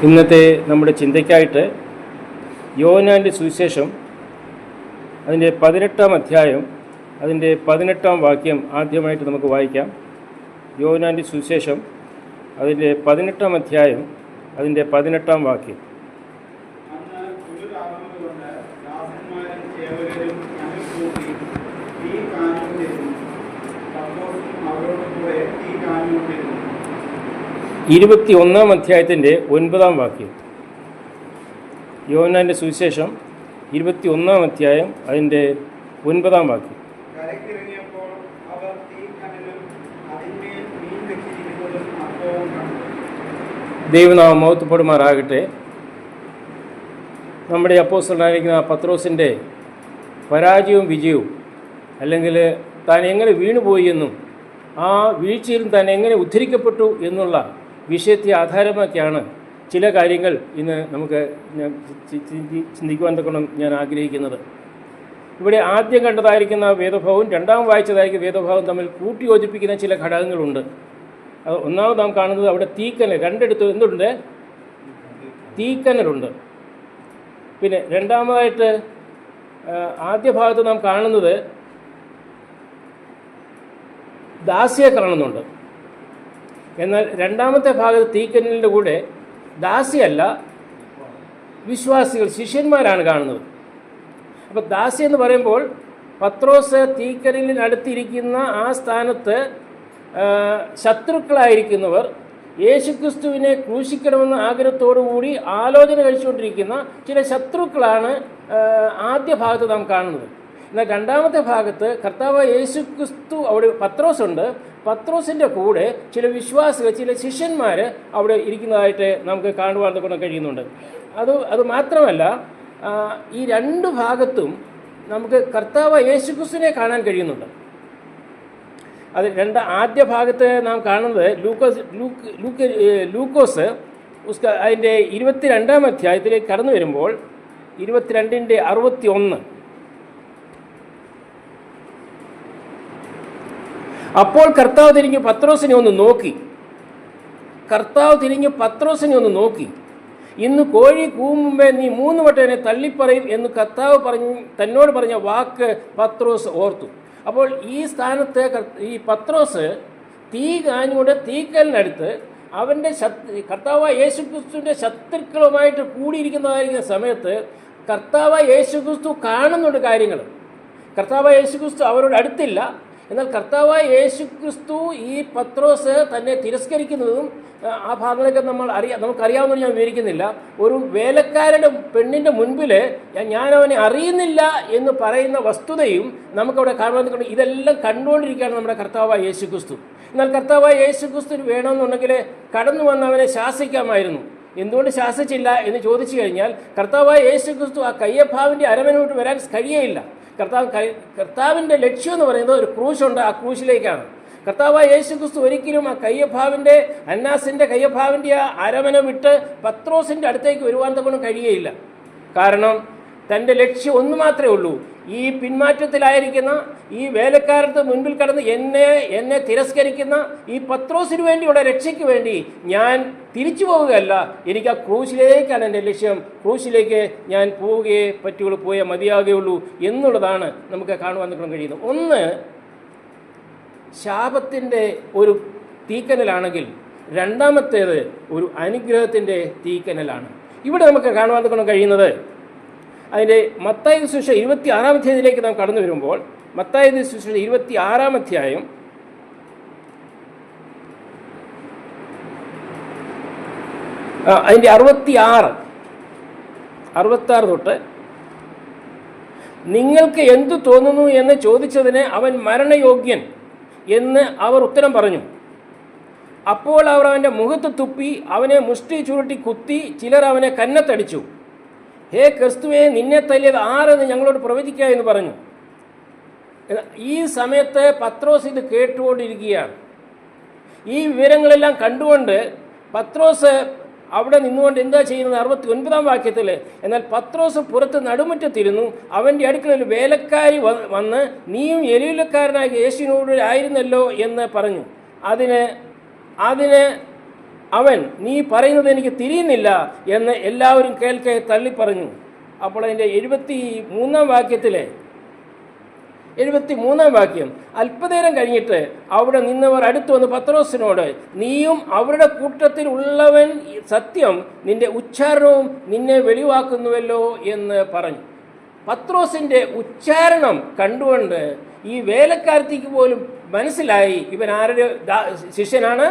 ഇന്നത്തെ നമ്മുടെ ചിന്തയ്ക്കായിട്ട് യോഹന്നാൻ്റെ സുവിശേഷം അതിൻ്റെ 18-ാം അധ്യായം അതിൻ്റെ 18-ാം വാക്യം ആദ്യമായിട്ട് നമുക്ക് വായിക്കാം. യോഹന്നാൻ്റെ സുവിശേഷം അതിൻ്റെ 18-ാം അധ്യായം അതിൻ്റെ 18-ാം വാക്യം. ഇരുപത്തിയൊന്നാം അധ്യായത്തിൻ്റെ 9-ാം വാക്യം. യോഹന്നാൻ്റെ സുവിശേഷം 21-ാം അധ്യായം അതിൻ്റെ 9-ാം വാക്യം. ദൈവനാമം മഹത്വപ്പെടുമാറാകട്ടെ. നമ്മുടെ അപ്പോസ്തലനായിരിക്കുന്ന പത്രോസിൻ്റെ പരാജയവും വിജയവും, അല്ലെങ്കിൽ താൻ എങ്ങനെ വീണുപോയി എന്നും ആ വീഴ്ചയിൽ താൻ എങ്ങനെ ഉദ്ധരിക്കപ്പെട്ടു എന്നുള്ള വിഷയത്തെ ആധാരമാക്കിയാണ് ചില കാര്യങ്ങൾ ഇന്ന് നമുക്ക് ചിന്തിക്കുവാൻ തക്കണം ഞാൻ ആഗ്രഹിക്കുന്നത്. ഇവിടെ ആദ്യം കണ്ടതായിരിക്കുന്ന വേദഭാവവും രണ്ടാം വായിച്ചതായിരിക്കുന്ന വേദഭാവം തമ്മിൽ കൂട്ടിയോജിപ്പിക്കുന്ന ചില ഘടകങ്ങളുണ്ട്. അത് ഒന്നാമത് നാം കാണുന്നത് അവിടെ തീക്കനൽ, രണ്ടിടത്ത് എന്തുണ്ട്? തീക്കനലുണ്ട്. പിന്നെ രണ്ടാമതായിട്ട് ആദ്യ ഭാഗത്ത് നാം കാണുന്നത് ദാസിയെ കാണുന്നുണ്ട്. എന്നാൽ രണ്ടാമത്തെ ഭാഗത്ത് തീക്കനലിൻ്റെ കൂടെ ദാസിയല്ല, വിശ്വാസികൾ, ശിഷ്യന്മാരാണ് കാണുന്നത്. അപ്പോൾ ദാസി എന്ന് പറയുമ്പോൾ പത്രോസ് തീക്കനലിനടുത്തിരിക്കുന്ന ആ സ്ഥാനത്ത് ശത്രുക്കളായിരിക്കുന്നവർ യേശുക്രിസ്തുവിനെ ക്രൂശിക്കണമെന്ന ആഗ്രഹത്തോടുകൂടി ആലോചന കഴിച്ചുകൊണ്ടിരിക്കുന്ന ചില ശത്രുക്കളാണ് ആദ്യ ഭാഗത്ത് നാം കാണുന്നത്. എന്നാൽ രണ്ടാമത്തെ ഭാഗത്ത് കർത്താവ് യേശുക്രിസ്തു അവിടെ പത്രോസുണ്ട്. പത്രോസിൻ്റെ കൂടെ ചില വിശ്വാസികൾ, ചില ശിഷ്യന്മാർ അവിടെ ഇരിക്കുന്നതായിട്ട് നമുക്ക് കാണുവാൻ കൊണ്ട് കഴിയുന്നുണ്ട്. അത് മാത്രമല്ല, ഈ രണ്ട് ഭാഗത്തും നമുക്ക് കർത്താവ് യേശുക്രിസ്തുവിനെ കാണാൻ കഴിയുന്നുണ്ട്. അത് ആദ്യ ഭാഗത്ത് നാം കാണുന്നത് ലൂക്കോസ് അതിൻ്റെ 22-ാം അധ്യായത്തിലേക്ക് കടന്നു വരുമ്പോൾ 22-ന്റെ 61. അപ്പോൾ കർത്താവ് തിരിഞ്ഞ് പത്രോസിനെ ഒന്ന് നോക്കി, ഇന്ന് കോഴി കൂവും മുമ്പേ നീ 3 വട്ടം എന്നെ തള്ളിപ്പറയും എന്ന് കർത്താവ് തന്നോട് പറഞ്ഞ വാക്ക് പത്രോസ് ഓർത്തു. അപ്പോൾ ഈ സ്ഥാനത്ത് ഈ പത്രോസ് തീ കാഞ്ഞുകൊണ്ട് തീക്കലിനടുത്ത് അവൻ്റെ കർത്താവ് യേശുക്രിസ്തുവിൻ്റെ ശത്രുക്കളുമായിട്ട് കൂടിയിരിക്കുന്നതായിരിക്കുന്ന സമയത്ത് കർത്താവ് യേശുക്രിസ്തു കാണുന്നുണ്ട് കാര്യങ്ങൾ. കർത്താവ് യേശുക്രിസ്തു അവരോട് അടുത്തില്ല. എന്നാൽ കർത്താവായ യേശുക്രിസ്തു ഈ പത്രോസ് തന്നെ തിരസ്കരിക്കുന്നതും ആ ഭാഗങ്ങളൊക്കെ നമുക്കറിയാവുന്ന ഞാൻ വിവരിക്കുന്നില്ല. ഒരു വേലക്കാരുടെ പെണ്ണിൻ്റെ മുൻപിൽ ഞാൻ അവനെ അറിയുന്നില്ല എന്ന് പറയുന്ന വസ്തുതയും നമുക്കവിടെ കാണുവാൻ. ഇതെല്ലാം കണ്ടുകൊണ്ടിരിക്കുകയാണ് നമ്മുടെ കർത്താവായ യേശുക്രിസ്തു. എന്നാൽ കർത്താവായ യേശുക്രിസ്തു വേണമെന്നുണ്ടെങ്കിൽ കടന്നു വന്ന് അവനെ ശാസിക്കാമായിരുന്നു. എന്തുകൊണ്ട് ശാസിച്ചില്ല എന്ന് ചോദിച്ചു കഴിഞ്ഞാൽ കർത്താവായ യേശുക്രിസ്തു ആ കയ്യപ്പാവിൻ്റെ അരമനോട്ട് വരാൻ കഴിയുകയില്ല. കർത്താവിൻ്റെ ലക്ഷ്യം എന്ന് പറയുന്നത് ഒരു ക്രൂശുണ്ട്, ആ ക്രൂശിലേക്കാണ്. കർത്താവായ യേശുക്രിസ്തു ഒരിക്കലും ആ കയ്യപ്പാവിൻ്റെ അന്നാസിൻ്റെ കയ്യപ്പാവിൻ്റെ ആ അരമന വിട്ട് പത്രോസിൻ്റെ അടുത്തേക്ക് വരുവാൻ തക്കൊണ്ട് കഴിയുകയില്ല. കാരണം തൻ്റെ ലക്ഷ്യം ഒന്ന് മാത്രമേ ഉള്ളൂ. ഈ പിന്മാറ്റത്തിലായിരിക്കുന്ന ഈ വേലക്കാരത്ത് മുൻപിൽ കടന്ന് എന്നെ തിരസ്കരിക്കുന്ന ഈ പത്രോസിന് വേണ്ടിയുള്ള രക്ഷയ്ക്ക് വേണ്ടി ഞാൻ തിരിച്ചു പോവുകയല്ല, എനിക്ക് ആ ക്രൂശിലേക്കാണ് എൻ്റെ ലക്ഷ്യം. ക്രൂശിലേക്ക് ഞാൻ പോവുകയേ പറ്റുള്ളൂ, പോയേ മതിയാകുകയുള്ളൂ എന്നുള്ളതാണ് നമുക്ക് കാണുവാൻ കഴിയുന്നത്. ഒന്ന്, ശാപത്തിൻ്റെ ഒരു തീക്കനലാണെങ്കിൽ രണ്ടാമത്തേത് ഒരു അനുഗ്രഹത്തിൻ്റെ തീക്കനലാണ്. ഇവിടെ നമുക്ക് കാണുവാൻ കഴിയുന്നത് അതിൻ്റെ മത്തായി സുവിശേഷം 26-ാം അധ്യായത്തിലേക്ക് നാം കടന്നു വരുമ്പോൾ മത്തായി സുവിശേഷം 26-ാം അധ്യായം അതിൻ്റെ 66 തൊട്ട്, നിങ്ങൾക്ക് എന്തു തോന്നുന്നു എന്ന് ചോദിച്ചതിന് അവൻ മരണയോഗ്യൻ എന്ന് അവർ ഉത്തരം പറഞ്ഞു. അപ്പോൾ അവർ അവൻ്റെ മുഖത്ത് തുപ്പി അവനെ മുഷ്ടി ചുരുട്ടി കുത്തി, ചിലർ അവനെ കന്നത്തടിച്ചു. ഹേ ക്രിസ്തുവേ, നിന്നെ തല്ലിയത് ആരെന്ന് ഞങ്ങളോട് പ്രവചിക്കുക എന്ന് പറഞ്ഞു. ഈ സമയത്ത് പത്രോസ് ഇത് കേട്ടുകൊണ്ടിരിക്കുകയാണ്. ഈ വിവരങ്ങളെല്ലാം കണ്ടുകൊണ്ട് പത്രോസ് അവിടെ നിന്നുകൊണ്ട് എന്താ ചെയ്യുന്നത്? 69-ാം വാക്യത്തിൽ, എന്നാൽ പത്രോസ് പുറത്ത് നടുമുറ്റത്തിരുന്നു. അവൻ്റെ അടുക്കൽ ഒരു വേലക്കാരി വന്ന്, നീയും എലീലക്കാരനായ യേശുവിനോട് ആയിരുന്നല്ലോ എന്ന് പറഞ്ഞു. അതിന് അവൻ നീ പറയുന്നത് എനിക്ക് തിരിയുന്നില്ല എന്ന് എല്ലാവരും കേൾക്കെ തള്ളിപ്പറഞ്ഞു. അപ്പോൾ അതിൻ്റെ 73-ാം വാക്യം, അല്പനേരം കഴിഞ്ഞിട്ട് അവിടെ നിന്നവർ അടുത്തു വന്ന് പത്രോസിനോട്, നീയും അവരുടെ കൂട്ടത്തിൽ ഉള്ളവൻ സത്യം, നിന്റെ ഉച്ചാരണവും നിന്നെ വെളിവാക്കുന്നുവല്ലോ എന്ന് പറഞ്ഞു. പത്രോസിൻ്റെ ഉച്ചാരണം കണ്ടുകൊണ്ട് ഈ വേലക്കാരത്തിക്ക് പോലും മനസ്സിലായി ഇവൻ ആരുടെ ശിഷ്യനാണ്?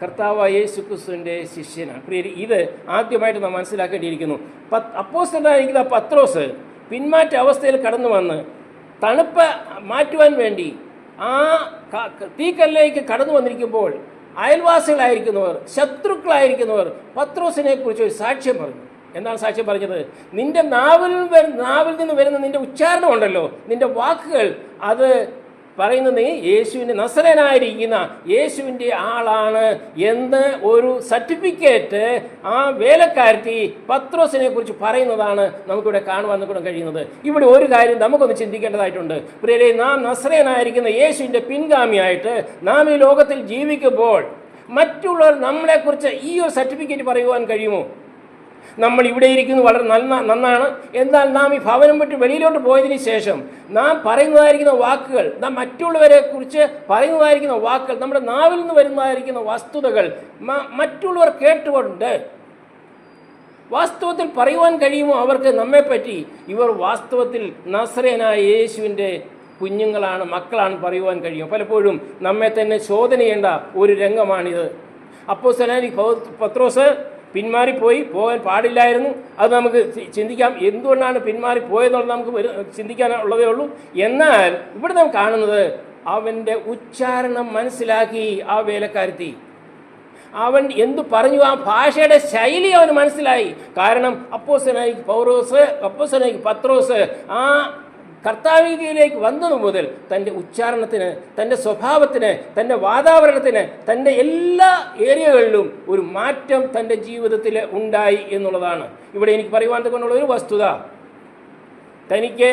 കർത്താവായ യേശുക്രിസ്തുവിൻ്റെ ശിഷ്യനാണ്. പ്രിയരെ, ഇത് ആദ്യമായിട്ട് നാം മനസ്സിലാക്കേണ്ടിയിരിക്കുന്നു. അപ്പോസ്തലനായിരിക്കുന്ന പത്രോസ് പിന്മാറ്റ അവസ്ഥയിൽ കടന്നു വന്ന് തണുപ്പ് മാറ്റുവാൻ വേണ്ടി ആ തീക്കല്ലേക്ക് കടന്നു വന്നിരിക്കുമ്പോൾ അയൽവാസികളായിരിക്കുന്നവർ, ശത്രുക്കളായിരിക്കുന്നവർ പത്രോസിനെ കുറിച്ച് ഒരു സാക്ഷ്യം പറഞ്ഞു. എന്താണ് സാക്ഷ്യം പറഞ്ഞത്? നിന്റെ നാവിൽ നിന്ന് വരുന്ന നിന്റെ ഉച്ചാരണം ഉണ്ടല്ലോ, നിന്റെ വാക്കുകൾ, അത് പറയുന്നത് നീ യേശുവിൻ്റെ നസറേനായിരിക്കുന്ന യേശുവിൻ്റെ ആളാണ് എന്ന് ഒരു സർട്ടിഫിക്കറ്റ് ആ വേലക്കാരത്തി പത്രോസിനെ കുറിച്ച് പറയുന്നതാണ് നമുക്കിവിടെ കാണുവാൻ കൂടെ കഴിയുന്നത്. ഇവിടെ ഒരു കാര്യം നമുക്കൊന്ന് ചിന്തിക്കേണ്ടതായിട്ടുണ്ട്. പ്രിയരെ, നാം നസറേനായിരിക്കുന്ന യേശുവിൻ്റെ പിൻഗാമിയായിട്ട് നാം ഈ ലോകത്തിൽ ജീവിക്കുമ്പോൾ മറ്റുള്ളവർ നമ്മളെക്കുറിച്ച് ഈ ഒരു സർട്ടിഫിക്കറ്റ് പറയുവാൻ കഴിയുമോ? നമ്മൾ ഇവിടെ ഇരിക്കുന്നത് വളരെ നന്നാണ്, എന്നാൽ നാം ഈ ഭവനം വിട്ട് വെളിയിലോട്ട് പോയതിന് ശേഷം നാം പറയുന്നതായിരിക്കുന്ന വാക്കുകൾ, നാം മറ്റുള്ളവരെ കുറിച്ച് പറയുന്നതായിരിക്കുന്ന വാക്കുകൾ, നമ്മുടെ നാവിൽ നിന്ന് വരുന്നതായിരിക്കുന്ന വസ്തുതകൾ മറ്റുള്ളവർ കേട്ടുകൊണ്ട് വാസ്തവത്തിൽ പറയുവാൻ കഴിയുമോ അവർക്ക് നമ്മെപ്പറ്റി? ഇവർ വാസ്തവത്തിൽ നസറേനായ യേശുവിൻ്റെ കുഞ്ഞുങ്ങളാണ്, മക്കളാണ് പറയുവാൻ കഴിയും. പലപ്പോഴും നമ്മെ തന്നെ ചോദന ചെയ്യേണ്ട ഒരു രംഗമാണിത്. അപ്പോസ്തലനായ പത്രോസ് പോകാൻ പാടില്ലായിരുന്നു. അത് നമുക്ക് ചിന്തിക്കാം, എന്തുകൊണ്ടാണ് പിന്മാറിപ്പോയെന്നുള്ളത് നമുക്ക് ചിന്തിക്കാനുള്ളതേ ഉള്ളൂ. എന്നാൽ ഇവിടെ നാം കാണുന്നത് അവൻ്റെ ഉച്ചാരണം മനസ്സിലാക്കി ആ വേലക്കാരത്തി. അവൻ എന്തു പറഞ്ഞു, ആ ഭാഷയുടെ ശൈലി അവന് മനസ്സിലായി. കാരണം അപ്പോസ്തലനായ പത്രോസ് ആ കർത്താവിലേക്ക് വന്നത് മുതൽ തൻ്റെ ഉച്ചാരണത്തിന്, തൻ്റെ സ്വഭാവത്തിന്, തൻ്റെ വാതാവരണത്തിന്, തൻ്റെ എല്ലാ ഏരിയകളിലും ഒരു മാറ്റം തൻ്റെ ജീവിതത്തിൽ ഉണ്ടായി എന്നുള്ളതാണ് ഇവിടെ എനിക്ക് പറയുവാൻ കൊണ്ടുള്ള ഒരു വസ്തുത. തനിക്ക്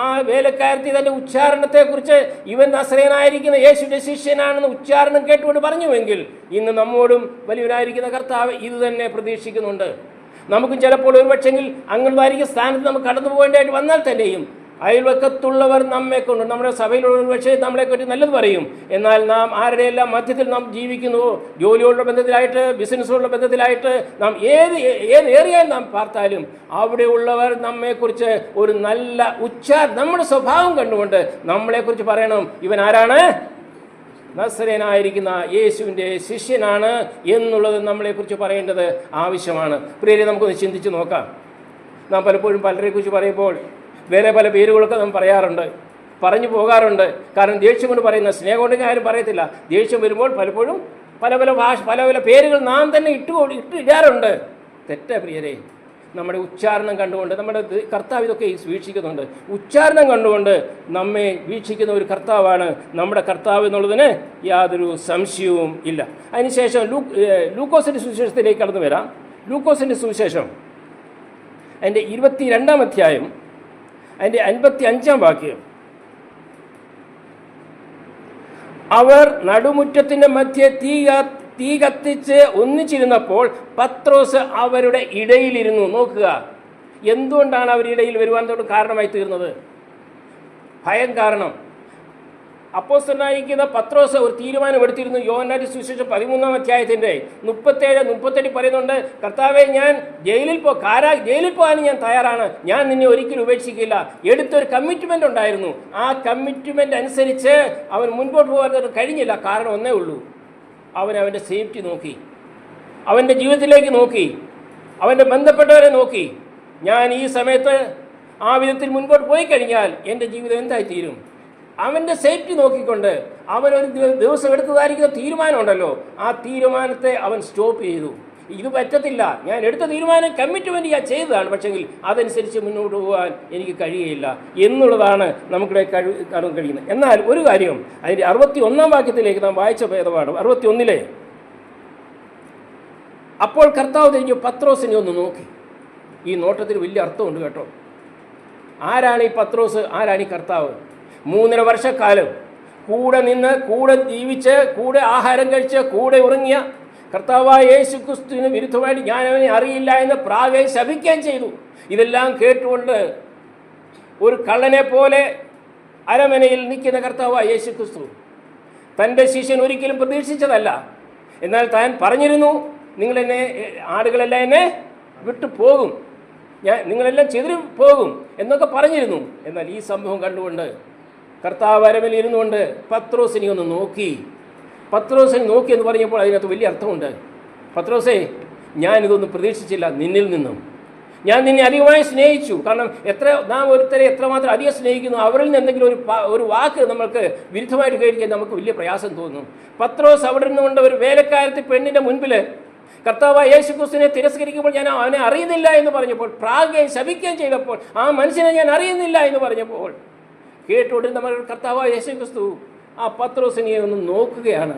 ആ വേലക്കാരത്തി തൻ്റെ ഉച്ചാരണത്തെക്കുറിച്ച് ഇവൻ നസറേനായിരിക്കുന്ന യേശുവിൻ്റെ ശിഷ്യനാണെന്ന് ഉച്ചാരണം കേട്ടുകൊണ്ട് പറഞ്ഞുവെങ്കിൽ ഇന്ന് നമ്മോടും വലിയവനായിരിക്കുന്ന കർത്താവ് ഇത് തന്നെ പ്രതീക്ഷിക്കുന്നുണ്ട്. നമുക്കും ചിലപ്പോൾ ഒരുപക്ഷെങ്കിൽ അങ്ങനെയായിരിക്കും സ്ഥാനത്ത് നമുക്ക് കടന്നു പോകേണ്ടതായിട്ട് വന്നാൽ തന്നെയും അയൽവക്കത്തുള്ളവർ നമ്മെ കൊണ്ട്, നമ്മുടെ സഭയിലുള്ള പക്ഷേ നമ്മളെപ്പറ്റി നല്ലത് പറയും. എന്നാൽ നാം ആരുടെയെല്ലാം മധ്യത്തിൽ നാം ജീവിക്കുന്നുവോ, ജോലിയോടുള്ള ബന്ധത്തിലായിട്ട്, ബിസിനസ്സുള്ള ബന്ധത്തിലായിട്ട്, നാം ഏത് ഏരിയയിൽ നാം പാർത്താലും അവിടെയുള്ളവർ നമ്മെക്കുറിച്ച് ഒരു നല്ല നമ്മുടെ സ്വഭാവം കണ്ടുകൊണ്ട് നമ്മളെക്കുറിച്ച് പറയണം, ഇവൻ ആരാണ്? നസറേനായിരിക്കുന്ന യേശുവിൻ്റെ ശിഷ്യനാണ് എന്നുള്ളത് നമ്മളെക്കുറിച്ച് പറയേണ്ടത് ആവശ്യമാണ്. പ്രിയരെ, നമുക്കൊന്ന് ചിന്തിച്ച് നോക്കാം. നാം പലപ്പോഴും പലരെക്കുറിച്ച് പറയുമ്പോൾ വേറെ പല പേരുകളൊക്കെ നാം പറഞ്ഞു പോകാറുണ്ട്. കാരണം ദേഷ്യം കൊണ്ട് പറയുന്ന, സ്നേഹം കൊണ്ട് ആരും പറയത്തില്ല. ദേഷ്യം വരുമ്പോൾ പലപ്പോഴും പല പേരുകൾ നാം തന്നെ ഇടാറുണ്ട്. തെറ്റാ പ്രിയരെ. നമ്മുടെ ഉച്ചാരണം കണ്ടുകൊണ്ട്, നമ്മുടെ കർത്താവ് ഇതൊക്കെ വീക്ഷിക്കുന്നുണ്ട്. ഉച്ചാരണം കണ്ടുകൊണ്ട് നമ്മെ വീക്ഷിക്കുന്ന ഒരു കർത്താവാണ് നമ്മുടെ കർത്താവ് എന്നുള്ളതിന് യാതൊരു സംശയവും ഇല്ല. അതിനുശേഷം ലൂക്കോസിൻ്റെ സുവിശേഷത്തിലേക്ക് കടന്നു വരാം. ലൂക്കോസിൻ്റെ സുവിശേഷം അതിൻ്റെ 22-ാം അധ്യായം അതിൻ്റെ 55-ാം വാക്യം, അവർ നടുമുറ്റത്തിൻ്റെ മധ്യേ തീ കത്തിച്ച് ഒന്നിച്ചിരുന്നപ്പോൾ പത്രോസ് അവരുടെ ഇടയിലിരുന്നു. നോക്കുക, എന്തുകൊണ്ടാണ് അവർ ഇടയിൽ വരുവാൻ കാരണമായി തീർന്നത്? ഭയം കാരണം. അപ്പോസ്തലനായിരിക്കുന്ന പത്രോസ് ഒരു തീരുമാനം എടുത്തിരുന്നു. യോഹന്നാന്റെ സുവിശേഷം 13-ാം അധ്യായത്തിൻ്റെ 37-38 പറയുന്നുണ്ട്, കർത്താവെ, ഞാൻ ജയിലിൽ പോകാൻ ഞാൻ തയ്യാറാണ്, ഞാൻ നിന്നെ ഒരിക്കലും ഉപേക്ഷിക്കില്ല. എടുത്തൊരു കമ്മിറ്റ്മെൻ്റ് ഉണ്ടായിരുന്നു. ആ കമ്മിറ്റ്മെൻ്റ് അനുസരിച്ച് അവൻ മുൻപോട്ട് പോകാൻ കഴിഞ്ഞില്ല. കാരണം ഒന്നേ ഉള്ളൂ, അവൻ്റെ സേഫ്റ്റി നോക്കി, അവൻ്റെ ജീവിതത്തിലേക്ക് നോക്കി, അവൻ്റെ ബന്ധപ്പെട്ടവരെ നോക്കി. ഞാൻ ഈ സമയത്ത് ആ വിധത്തിൽ മുൻപോട്ട് പോയി കഴിഞ്ഞാൽ എൻ്റെ ജീവിതം എന്തായിത്തീരും? അവൻ്റെ സേഫ്റ്റി നോക്കിക്കൊണ്ട് അവനൊരു ദിവസം എടുത്തതായിരിക്കുന്ന തീരുമാനമുണ്ടല്ലോ, ആ തീരുമാനത്തെ അവൻ സ്റ്റോപ്പ് ചെയ്തു. ഇത് പറ്റത്തില്ല, ഞാൻ എടുത്ത തീരുമാനം കമ്മിറ്റ്മെൻറ്റ് ഞാൻ ചെയ്തതാണ്, പക്ഷെങ്കിൽ അതനുസരിച്ച് മുന്നോട്ട് പോകാൻ എനിക്ക് കഴിയുകയില്ല എന്നുള്ളതാണ് നമുക്കിവിടെ കാണാൻ കഴിയുന്നത്. എന്നാൽ ഒരു കാര്യം, അതിൻ്റെ 61-ാം വാക്യത്തിലേക്ക് നാം വായിച്ച ഭേദമാണ്. 61-ലെ, അപ്പോൾ കർത്താവ് തിരിഞ്ഞു പത്രോസിനെ ഒന്ന് നോക്കി. ഈ നോട്ടത്തിന് വലിയ അർത്ഥമുണ്ട് കേട്ടോ. ആരാണ് ഈ പത്രോസ്? ആരാണ് ഈ കർത്താവ്? 3.5 വർഷക്കാലം കൂടെ നിന്ന്, കൂടെ ജീവിച്ച്, കൂടെ ആഹാരം കഴിച്ച്, കൂടെ ഉറങ്ങിയ, കർത്താവായ യേശു ക്രിസ്തുവിന് വിരുദ്ധമായിട്ട് ഞാൻ അവനെ അറിയില്ല എന്ന് പ്രാകെ ശപിക്കുകയും ചെയ്തു. ഇതെല്ലാം കേട്ടുകൊണ്ട് ഒരു കള്ളനെ പോലെ അരമനയിൽ നിൽക്കുന്ന കർത്താവായ യേശു ക്രിസ്തു തൻ്റെ ശിഷ്യൻ ഒരിക്കലും പ്രതീക്ഷിച്ചതല്ല. എന്നാൽ താൻ പറഞ്ഞിരുന്നു, ആടുകളെല്ലാം എന്നെ വിട്ടു പോകും, നിങ്ങളെല്ലാം ചെതിരി പോകും എന്നൊക്കെ പറഞ്ഞിരുന്നു. എന്നാൽ ഈ സംഭവം കണ്ടുകൊണ്ട് കർത്താവ് അരമനയിൽ ഇരുന്നു കൊണ്ട് പത്രോസിനെ ഒന്ന് നോക്കി. പത്രോസിനെ നോക്കി എന്ന് പറഞ്ഞപ്പോൾ അതിനകത്ത് വലിയ അർത്ഥമുണ്ട്. പത്രോസേ, ഞാനിതൊന്നും പ്രതീക്ഷിച്ചില്ല നിന്നിൽ നിന്നും. ഞാൻ നിന്നെ അധികമായി സ്നേഹിച്ചു. കാരണം നാം ഒരുത്തരെ എത്രമാത്രം അധികം സ്നേഹിക്കുന്നു, അവരിൽ നിന്ന് എന്തെങ്കിലും ഒരു വാക്ക് നമ്മൾക്ക് വിരുദ്ധമായിട്ട് കഴിക്കാൻ നമുക്ക് വലിയ പ്രയാസം തോന്നും. പത്രോസ് അവിടെ നിന്നുകൊണ്ട് ഒരു വേലക്കാരത്തി പെണ്ണിൻ്റെ മുൻപിൽ കർത്താവായ യേശു ക്രിസ്തുവിനെ തിരസ്കരിക്കുമ്പോൾ ഞാൻ അവനെ അറിയുന്നില്ല എന്ന് പറഞ്ഞപ്പോൾ, പ്രാകുകയും ശപിക്കുകയും ചെയ്തപ്പോൾ, ആ മനുഷ്യനെ ഞാൻ അറിയുന്നില്ല എന്ന് പറഞ്ഞപ്പോൾ കേട്ടുകൊണ്ട് നമ്മൾ കർത്താവായ യേശു ക്രിസ്തു ആ പത്രോസിനെ ഒന്ന് നോക്കുകയാണ്.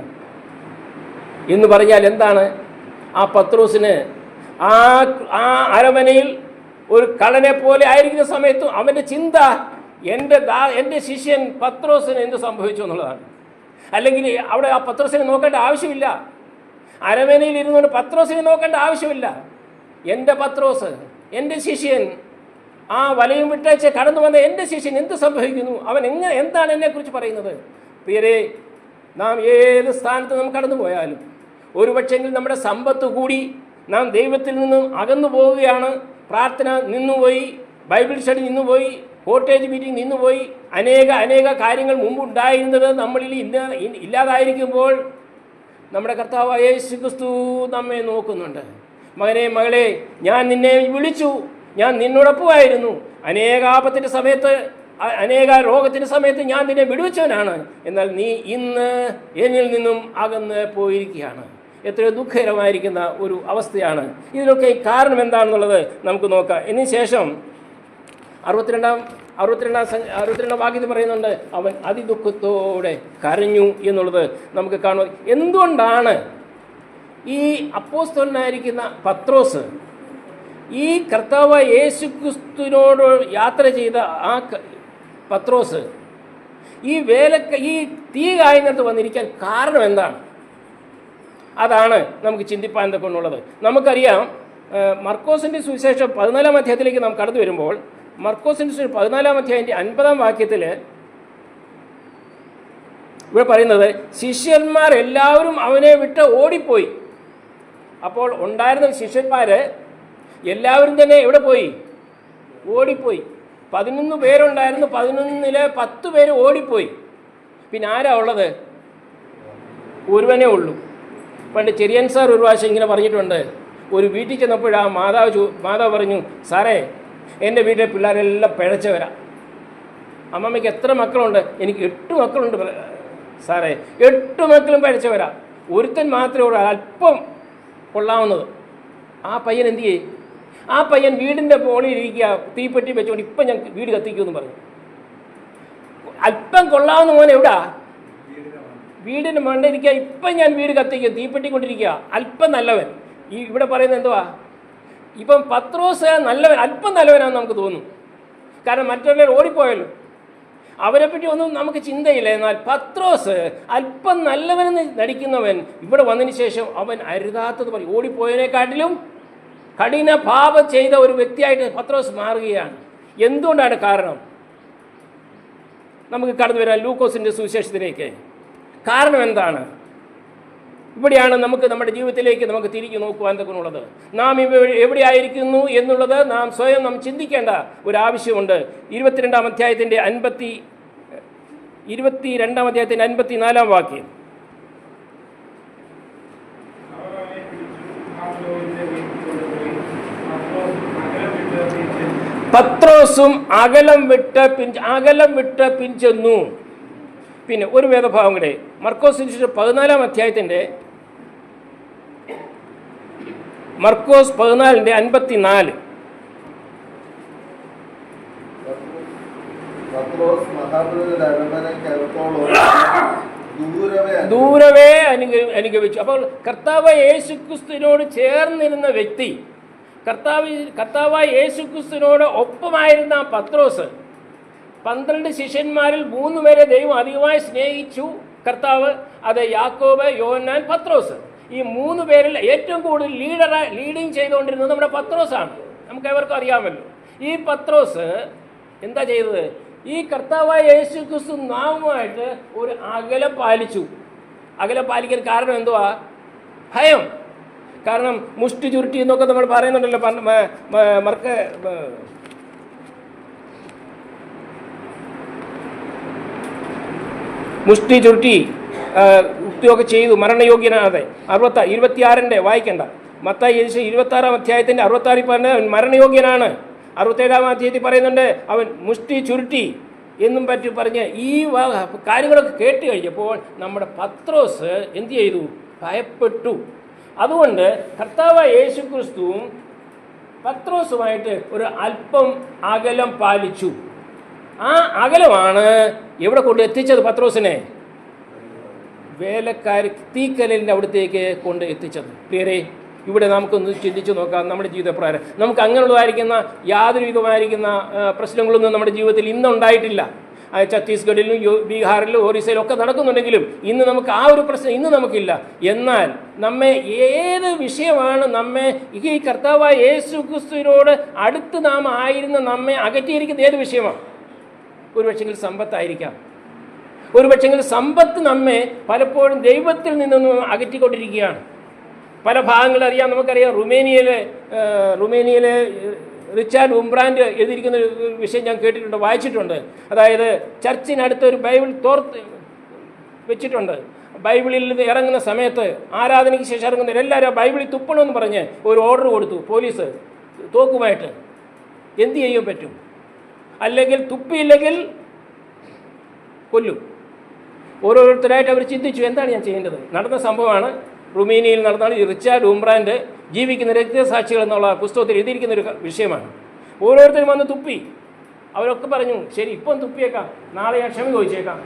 എന്ന് പറഞ്ഞാൽ എന്താണ്? ആ പത്രോസിന് ആ അരമനയിൽ ഒരു കള്ളനെ പോലെ ആയിരിക്കുന്ന സമയത്തും അവൻ്റെ ചിന്ത എൻ്റെ ശിഷ്യൻ പത്രോസിന് എന്ത് സംഭവിച്ചു എന്നുള്ളതാണ്. അല്ലെങ്കിൽ അവിടെ ആ പത്രോസിനെ നോക്കേണ്ട ആവശ്യമില്ല. അരമനയിൽ ഇരുന്നുകൊണ്ട് പത്രോസിനെ നോക്കേണ്ട ആവശ്യമില്ല. എൻ്റെ പത്രോസ്, എൻ്റെ ശിഷ്യൻ, ആ വലയും വിട്ടേച്ച് കടന്നു വന്ന എൻ്റെ ശിഷ്യൻ എന്ത് സംഭവിക്കുന്നു, അവൻ എന്താണ് എന്നെക്കുറിച്ച് പറയുന്നത്? പ്രിയരെ, നാം ഏത് സ്ഥാനത്ത് നാം കടന്നു പോയാലും ഒരുപക്ഷെങ്കിൽ നമ്മുടെ സമ്പത്ത് കൂടി നാം ദൈവത്തിൽ നിന്നും അകന്നു പോവുകയാണ്. പ്രാർത്ഥന നിന്നുപോയി, ബൈബിൾ സ്റ്റഡി നിന്നുപോയി, കോട്ടേജ് മീറ്റിംഗ് നിന്നുപോയി, അനേക കാര്യങ്ങൾ മുമ്പുണ്ടായിരുന്നത് നമ്മളിൽ ഇല്ലാതായിരിക്കുമ്പോൾ നമ്മുടെ കർത്താവായ യേശു ക്രിസ്തു നമ്മെ നോക്കുന്നുണ്ട്. മകനെ, മകളെ, ഞാൻ നിന്നെ വിളിച്ചു, ഞാൻ നിന്നോടൊപ്പമായിരുന്നു. അനേകാപത്തിൻ്റെ സമയത്ത്, അനേക രോഗത്തിൻ്റെ സമയത്ത് ഞാൻ നിന്നെ വിടുവിച്ചവനാണ്. എന്നാൽ നീ ഇന്ന് എന്നിൽ നിന്നും അകന്ന് പോയിരിക്കുകയാണ്. എത്രയോ ദുഃഖകരമായിരിക്കുന്ന ഒരു അവസ്ഥയാണ്. ഇതിനൊക്കെ കാരണം എന്താണെന്നുള്ളത് നമുക്ക് നോക്കാം. ഇതിന് ശേഷം 62 വാക്യത്തിൽ പറയുന്നുണ്ട്, അവൻ അതിദുഃഖത്തോടെ കരഞ്ഞു എന്നുള്ളത് നമുക്ക് കാണുക. എന്തുകൊണ്ടാണ് ഈ അപ്പോസ്തലനായിരിക്കുന്ന പത്രോസ് ഈ കർത്താവായ യേശു ക്രിസ്തുവിനോട് യാത്ര ചെയ്ത ആ പത്രോസ് ഈ തീ കായുന്നിടത്ത് വന്നിരിക്കാൻ കാരണം എന്താണ്? അതാണ് നമുക്ക് ചിന്തിപ്പാൻ കൊണ്ടുള്ളത്. നമുക്കറിയാം, മർക്കോസിൻ്റെ സുവിശേഷം 14-ാം അധ്യായത്തിലേക്ക് നാം കടന്നു വരുമ്പോൾ, മർക്കോസിൻ്റെ സുവിശേഷം 14-ാം അധ്യായത്തിൻ്റെ 50-ാം വാക്യത്തിൽ ഇവിടെ പറയുന്നത്, ശിഷ്യന്മാർ എല്ലാവരും അവനെ വിട്ട് ഓടിപ്പോയി. അപ്പോൾ ഉണ്ടായിരുന്ന ശിഷ്യന്മാർ എല്ലാവരും തന്നെ എവിടെ പോയി? ഓടിപ്പോയി. 11 പേരുണ്ടായിരുന്നു, 11-ൽ 10 പേര് ഓടിപ്പോയി. പിന്നെ ആരാ ഉള്ളത്? ഒരുവനേ ഉള്ളൂ. പണ്ട് ചെറിയൻ സാർ ഒരു പ്രാവശ്യം ഇങ്ങനെ പറഞ്ഞിട്ടുണ്ട്. ഒരു വീട്ടിൽ ചെന്നപ്പോൾ ആ മാതാവ് പറഞ്ഞു, സാറേ, എൻ്റെ വീട്ടിലെ പിള്ളേരെല്ലാം പിഴച്ചവരാ. അമ്മമ്മയ്ക്ക് എത്ര മക്കളുണ്ട്? എനിക്ക് 8 മക്കളുണ്ട് സാറേ. 8 മക്കളും പിഴച്ചവരാ. ഒരുത്തൻ മാത്രമേ ഉള്ളൂ അല്പം കൊള്ളാവുന്നത്. ആ പയ്യൻ എന്ത് ചെയ്യും? ആ പയ്യൻ വീടിൻ്റെ മുകളിൽ ഇരിക്കുക, തീപ്പെട്ടി വെച്ചുകൊണ്ട് ഇപ്പം ഞാൻ വീട് കത്തിക്കുമെന്ന് പറഞ്ഞു. അല്പം കൊള്ളാവുന്ന മോനെ എവിടാ? വീടിന് മണ്ടിരിക്കുക, ഇപ്പം ഞാൻ വീട് കത്തിക്കും, തീപ്പെട്ടി കൊണ്ടിരിക്കുക. അല്പം നല്ലവൻ. ഇവിടെ പറയുന്നത് എന്തുവാ? ഇപ്പം പത്രോസ് നല്ലവൻ, അല്പം നല്ലവനാണെന്ന് നമുക്ക് തോന്നും. കാരണം മറ്റുള്ളവർ ഓടിപ്പോയല്ലോ, അവരെപ്പറ്റി ഒന്നും നമുക്ക് ചിന്തയില്ല. എന്നാൽ പത്രോസ് അല്പം നല്ലവനെന്ന് നടിക്കുന്നവൻ ഇവിടെ വന്നതിന് ശേഷം അവൻ അരുതാത്തത് പറയും. ഓടിപ്പോയതിനെക്കാട്ടിലും കഠിന പാപം ചെയ്ത ഒരു വ്യക്തിയായിട്ട് പത്രോസ് മാറുകയാണ്. എന്തുകൊണ്ടാണ് കാരണം? നമുക്ക് കടന്നു വരാം ലൂക്കോസിൻ്റെ സുവിശേഷത്തിലേക്ക്. കാരണം എന്താണ്? ഇവിടെയാണ് നമുക്ക് നമ്മുടെ ജീവിതത്തിലേക്ക് നമുക്ക് തിരിഞ്ഞു നോക്കുവാൻ തക്കുള്ളത്. നാം എവിടെയായിരിക്കുന്നു എന്നുള്ളത് നാം സ്വയം ചിന്തിക്കേണ്ട ഒരാവശ്യമുണ്ട്. 22-ാം അധ്യായത്തിൻ്റെ 54-ാം വാക്യം. പത്രോസും അകലം വിട്ട് പിഞ്ചെന്നു. പിന്നെ ഒരു വേദഭാവം കൂടെ, മർക്കോസ് 14-ാം അധ്യായത്തിൻ്റെ മർക്കോസ് 14:54. ദൂരവേ അനുഗമിച്ചു. അപ്പോൾ കർത്താവ് യേശുക്രിസ്തുവിനോട് ചേർന്നിരുന്ന വ്യക്തി, കർത്താവായ യേശുക്രിസ്തുവിനോട് ഒപ്പമായിരുന്ന പത്രോസ്, 12 ശിഷ്യന്മാരിൽ 3 പേരെ ദൈവം അധികമായി സ്നേഹിച്ചു കർത്താവ്. അത് യാക്കോബ്, യോഹന്നാൻ, പത്രോസ്. ഈ 3 പേരിൽ ഏറ്റവും കൂടുതൽ ലീഡിങ് ചെയ്തുകൊണ്ടിരുന്നത് നമ്മുടെ പത്രോസാണ്. നമുക്ക് എവർക്കും അറിയാമല്ലോ. ഈ പത്രോസ് എന്താ ചെയ്തത്? ഈ കർത്താവായ യേശു ക്രിസ്തു നാമമായിട്ട് ഒരു അകലം പാലിച്ചു. അകലം പാലിക്കാൻ കാരണം എന്തുവാ? ഭയം. കാരണം മുഷ്ടി ചുരുട്ടി എന്നൊക്കെ നമ്മൾ പറയുന്നുണ്ടല്ലോ. മുഷ്ടി ചുരുട്ടി ഉക്തിയൊക്കെ ചെയ്തു മരണയോഗ്യനാതെ. 26 വായിക്കണ്ട. മത്തായി 26 അധ്യായത്തിൻ്റെ 66 പറഞ്ഞ മരണയോഗ്യനാണ്. 67 അധ്യായത്തിൽ പറയുന്നുണ്ട് അവൻ മുഷ്ടി ചുരുട്ടി എന്നും പറ്റി പറഞ്ഞ് ഈ കാര്യങ്ങളൊക്കെ കേട്ട് കഴിഞ്ഞപ്പോൾ നമ്മുടെ പത്രോസ് എന്ത് ചെയ്തു? ഭയപ്പെട്ടു. അതുകൊണ്ട് കർത്താവായ യേശു ക്രിസ്തുവും പത്രോസുമായിട്ട് ഒരു അല്പം അകലം പാലിച്ചു. ആ അകലമാണ് എവിടെ കൊണ്ട് എത്തിച്ചത്? പത്രോസിനെ വേലക്കാർ തീക്കലിൻ്റെ അവിടത്തേക്ക് കൊണ്ട് എത്തിച്ചത്. പ്രിയരെ, ഇവിടെ നമുക്കൊന്ന് ചിന്തിച്ചു നോക്കാം. നമ്മുടെ ജീവിതപ്രകാരം നമുക്ക് അങ്ങനെയുള്ളതായിരിക്കുന്ന യാതൊരു വിധമായിരിക്കുന്ന പ്രശ്നങ്ങളൊന്നും നമ്മുടെ ജീവിതത്തിൽ ഇന്നുണ്ടായിട്ടില്ല. ഛത്തീസ്ഗഡിലും ബീഹാറിലും ഒറീസയിലും ഒക്കെ നടക്കുന്നുണ്ടെങ്കിലും ഇന്ന് നമുക്ക് ആ ഒരു പ്രശ്നം ഇന്ന് നമുക്കില്ല. എന്നാൽ നമ്മെ ഏത് വിഷയമാണ് നമ്മെ ഈ കർത്താവായ യേശു ക്രിസ്തുവിനോട് അടുത്ത് നാം ആയിരുന്ന നമ്മെ അകറ്റിയിരിക്കുന്ന ഏത് വിഷയമാണ്? ഒരു പക്ഷെങ്കിൽ സമ്പത്തായിരിക്കാം. ഒരു പക്ഷെങ്കിൽ സമ്പത്ത് നമ്മെ പലപ്പോഴും ദൈവത്തിൽ നിന്നൊന്നും അകറ്റിക്കൊണ്ടിരിക്കുകയാണ്. പല ഭാഗങ്ങളറിയാം, നമുക്കറിയാം. റുമേനിയയിലെ റിച്ചാർഡ് ഉംബ്രാൻഡ് എഴുതിയിരിക്കുന്ന ഒരു വിഷയം ഞാൻ കേട്ടിട്ടുണ്ട്, വായിച്ചിട്ടുണ്ട്. അതായത് ചർച്ചിനടുത്തൊരു ബൈബിൾ തോർത്ത് വെച്ചിട്ടുണ്ട്. ബൈബിളിൽ നിന്ന് ഇറങ്ങുന്ന സമയത്ത് ആരാധനയ്ക്ക് ശേഷം ഇറങ്ങുന്ന എല്ലാവരും ബൈബിളിൽ തുപ്പണമെന്ന് പറഞ്ഞ് ഒരു ഓർഡർ കൊടുത്തു പോലീസ് തോക്കുമായിട്ട്. എന്ത് ചെയ്യാൻ പറ്റും? അല്ലെങ്കിൽ തുപ്പിയില്ലെങ്കിൽ കൊല്ലും. ഓരോരുത്തരായിട്ട് അവർ ചിന്തിച്ചു എന്താണ് ഞാൻ ചെയ്യേണ്ടത്. നടന്ന സംഭവമാണ്. റുമേനിയയിൽ നടന്നാണ്. ഈ റിച്ചാർഡ് ഉംബ്രാൻഡ് ജീവിക്കുന്ന രക്തസാക്ഷികൾ എന്നുള്ള പുസ്തകത്തിൽ എഴുതിയിരിക്കുന്ന ഒരു വിഷയമാണ്. ഓരോരുത്തരും വന്ന് തുപ്പി. അവരൊക്കെ പറഞ്ഞു ശരി ഇപ്പം തുപ്പിയേക്കാം, നാളെ ഞാൻ ക്ഷമ ചോദിച്ചേക്കാം.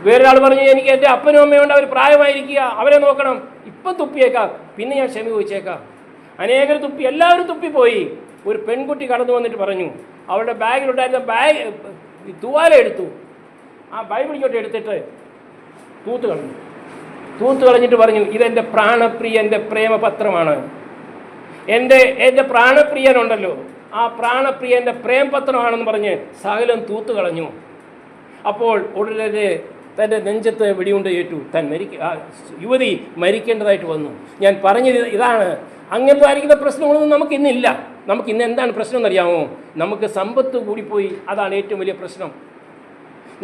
വേറൊരാൾ പറഞ്ഞു എനിക്ക് എൻ്റെ അപ്പനും അമ്മയുണ്ട്, അവർ പ്രായമായിരിക്കുക, അവരെ നോക്കണം, ഇപ്പം തുപ്പിയേക്കാം, പിന്നെ ഞാൻ ക്ഷമ ചോദിച്ചേക്കാം. അനേകർ തുപ്പി, എല്ലാവരും തുപ്പിപ്പോയി. ഒരു പെൺകുട്ടി കടന്നു വന്നിട്ട് പറഞ്ഞു അവളുടെ ബാഗിലുണ്ടായിരുന്ന തുവാല എടുത്തു, ആ ബൈബിൾ ഇങ്ങോട്ട് എടുത്തിട്ട് തൂത്ത് കളഞ്ഞിട്ട് പറഞ്ഞു ഇതെൻ്റെ പ്രാണപ്രിയൻ്റെ പ്രേമപത്രമാണ്. എൻ്റെ പ്രാണപ്രിയനുണ്ടല്ലോ, ആ പ്രാണപ്രിയൻ്റെ പ്രേമപത്രമാണെന്ന് പറഞ്ഞ് സകലം തൂത്ത് കളഞ്ഞു. അപ്പോൾ ഉടനെ തൻ്റെ നെഞ്ചത്ത് വെടിയുണ്ട ഏറ്റു. യുവതി മരിക്കേണ്ടതായിട്ട് വന്നു. ഞാൻ പറഞ്ഞത് ഇതാണ്, അങ്ങനത്തെ ആയിരിക്കുന്ന പ്രശ്നങ്ങളൊന്നും നമുക്കിന്നില്ല. നമുക്കിന്ന് എന്താണ് പ്രശ്നം എന്നറിയാമോ? നമുക്ക് സമ്പത്ത് കൂടിപ്പോയി, അതാണ് ഏറ്റവും വലിയ പ്രശ്നം.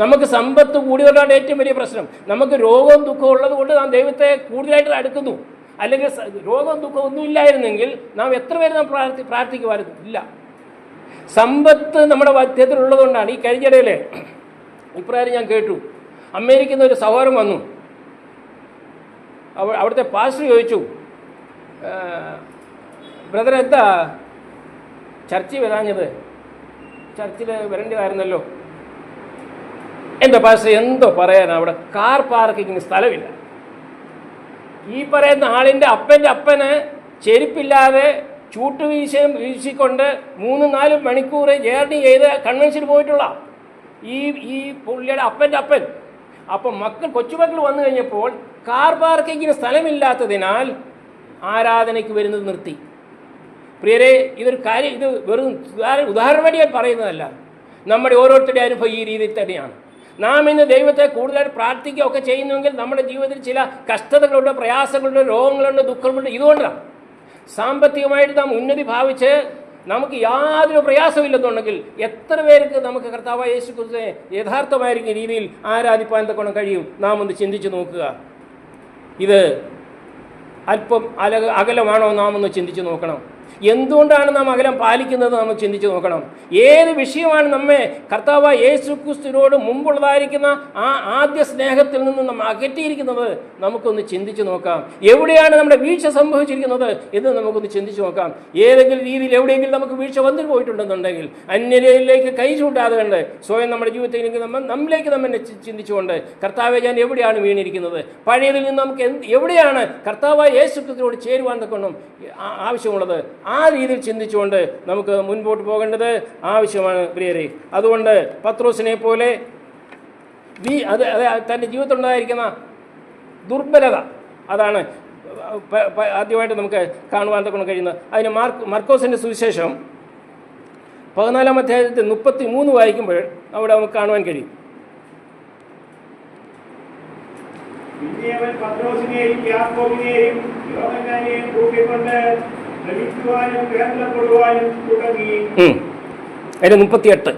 നമുക്ക് സമ്പത്ത് കൂടിയതാണ് ഏറ്റവും വലിയ പ്രശ്നം. നമുക്ക് രോഗവും ദുഃഖവും ഉള്ളത് കൊണ്ട് നാം ദൈവത്തെ കൂടുതലായിട്ട് അടുക്കുന്നു. അല്ലെങ്കിൽ രോഗവും ദുഃഖവും ഒന്നും ഇല്ലായിരുന്നെങ്കിൽ നാം എത്ര പേര് നാം പ്രാർത്ഥിക്കുമായിരുന്നു? ഇല്ല. സമ്പത്ത് നമ്മുടെ മധ്യത്തിലുള്ളത് കൊണ്ടാണ്. ഈ കഴിഞ്ഞിടയിൽ ഇപ്രകാരം ഞാൻ കേട്ടു, അമേരിക്കയിൽ നിന്ന് ഒരു സഹോദരൻ വന്നു. അവിടുത്തെ പാസ്റ്റർ ചോദിച്ചു, ബ്രദർ എന്താ ചർച്ചിൽ വരാഞ്ഞത്? ചർച്ചിൽ വരേണ്ടതായിരുന്നല്ലോ. എൻ്റെ പാസ്റ്റർ എന്തോ പറയാനാണ്, അവിടെ കാർ പാർക്കിങ്ങിന് സ്ഥലമില്ല. ഈ പറയുന്ന ആളിൻ്റെ അപ്പന് ചെരുപ്പില്ലാതെ വീശിക്കൊണ്ട് 3-4 മണിക്കൂർ ജേർണി ചെയ്ത് കൺവെൻഷന് പോയിട്ടുള്ള ഈ പുള്ളിയുടെ അപ്പൻ്റെ അപ്പൻ. അപ്പം കൊച്ചുമക്കൾ വന്നു കഴിഞ്ഞപ്പോൾ കാർ പാർക്കിങ്ങിന് സ്ഥലമില്ലാത്തതിനാൽ ആരാധനയ്ക്ക് വരുന്നത് നിർത്തി. പ്രിയരെ, ഇതൊരു കാര്യം, ഇത് വെറും ഉദാഹരണമായിട്ട് ഞാൻ പറയുന്നതല്ല. നമ്മുടെ ഓരോരുത്തരുടെ അനുഭവം ഈ രീതിയിൽ തന്നെയാണ്. നാം ഇന്ന് ദൈവത്തെ കൂടുതലായിട്ട് പ്രാർത്ഥിക്കുകയൊക്കെ ചെയ്യുന്നുവെങ്കിൽ നമ്മുടെ ജീവിതത്തിൽ ചില കഷ്ടതകളുണ്ട്, പ്രയാസങ്ങളുണ്ട്, രോഗങ്ങളുണ്ട്, ദുഃഖങ്ങളുണ്ട്. ഇതുകൊണ്ടാണ് സാമ്പത്തികമായിട്ട് നാം ഉന്നതി ഭാവിച്ച് നമുക്ക് യാതൊരു പ്രയാസമില്ലെന്നുണ്ടെങ്കിൽ എത്ര പേർക്ക് നമുക്ക് കർത്താവായ യേശു ക്രിസ്തുവിനെ യഥാർത്ഥമായിരിക്കുന്ന രീതിയിൽ ആരാധിപ്പാൻ തക്കൊണ്ട് കഴിയും? നാം ഒന്ന് ചിന്തിച്ച് നോക്കുക. ഇത് അല്പം അകലമാണോ? നാം ഒന്ന് ചിന്തിച്ച് നോക്കണം. എന്തുകൊണ്ടാണ് നാം അകലം പാലിക്കുന്നത്? നാം ചിന്തിച്ച് നോക്കണം. ഏത് വിഷയമാണ് നമ്മെ കർത്താവായ യേശു ക്രിസ്തുവിനോട് മുമ്പുള്ളതായിരിക്കുന്ന ആ ആദ്യ സ്നേഹത്തിൽ നിന്ന് നമ്മൾ അകറ്റിയിരിക്കുന്നത്? നമുക്കൊന്ന് ചിന്തിച്ച് നോക്കാം. എവിടെയാണ് നമ്മുടെ വീഴ്ച സംഭവിച്ചിരിക്കുന്നത് എന്ന് നമുക്കൊന്ന് ചിന്തിച്ച് നോക്കാം. ഏതെങ്കിലും രീതിയിൽ എവിടെയെങ്കിലും നമുക്ക് വീഴ്ച വന്നു പോയിട്ടുണ്ടെന്നുണ്ടെങ്കിൽ അന്യരിലേക്ക് കൈ ചൂണ്ടാതെ കണ്ട് സ്വയം നമ്മുടെ ജീവിതത്തിലേക്ക് നമ്മിലേക്ക് നമ്മെ ചിന്തിച്ചുകൊണ്ട് കർത്താവെ ഞാൻ എവിടെയാണ് വീണിരിക്കുന്നത്, പഴയതിൽ നിന്ന് നമുക്ക് എവിടെയാണ് കർത്താവായ യേശു ക്രിസ്തുവിനോട് ചേരുവാൻ തക്കണം ആവശ്യമുള്ളത്, ആ രീതിയിൽ ചിന്തിച്ചുകൊണ്ട് നമുക്ക് മുൻപോട്ട് പോകേണ്ടത് ആവശ്യമാണ് പ്രിയരെ. അതുകൊണ്ട് പത്രോസിനെ പോലെ തൻ്റെ ജീവിതത്തിലുണ്ടായിരിക്കുന്ന ദുർബലത, അതാണ് ആദ്യമായിട്ട് നമുക്ക് കാണുവാൻ കൊണ്ട് കഴിയുന്നത്. അതിന് മർക്കോസിൻ്റെ സുവിശേഷം 14-ാം അധ്യായത്തിൽ 33 വായിക്കുമ്പോൾ അവിടെ നമുക്ക് കാണുവാൻ കഴിയും. അതിന് 38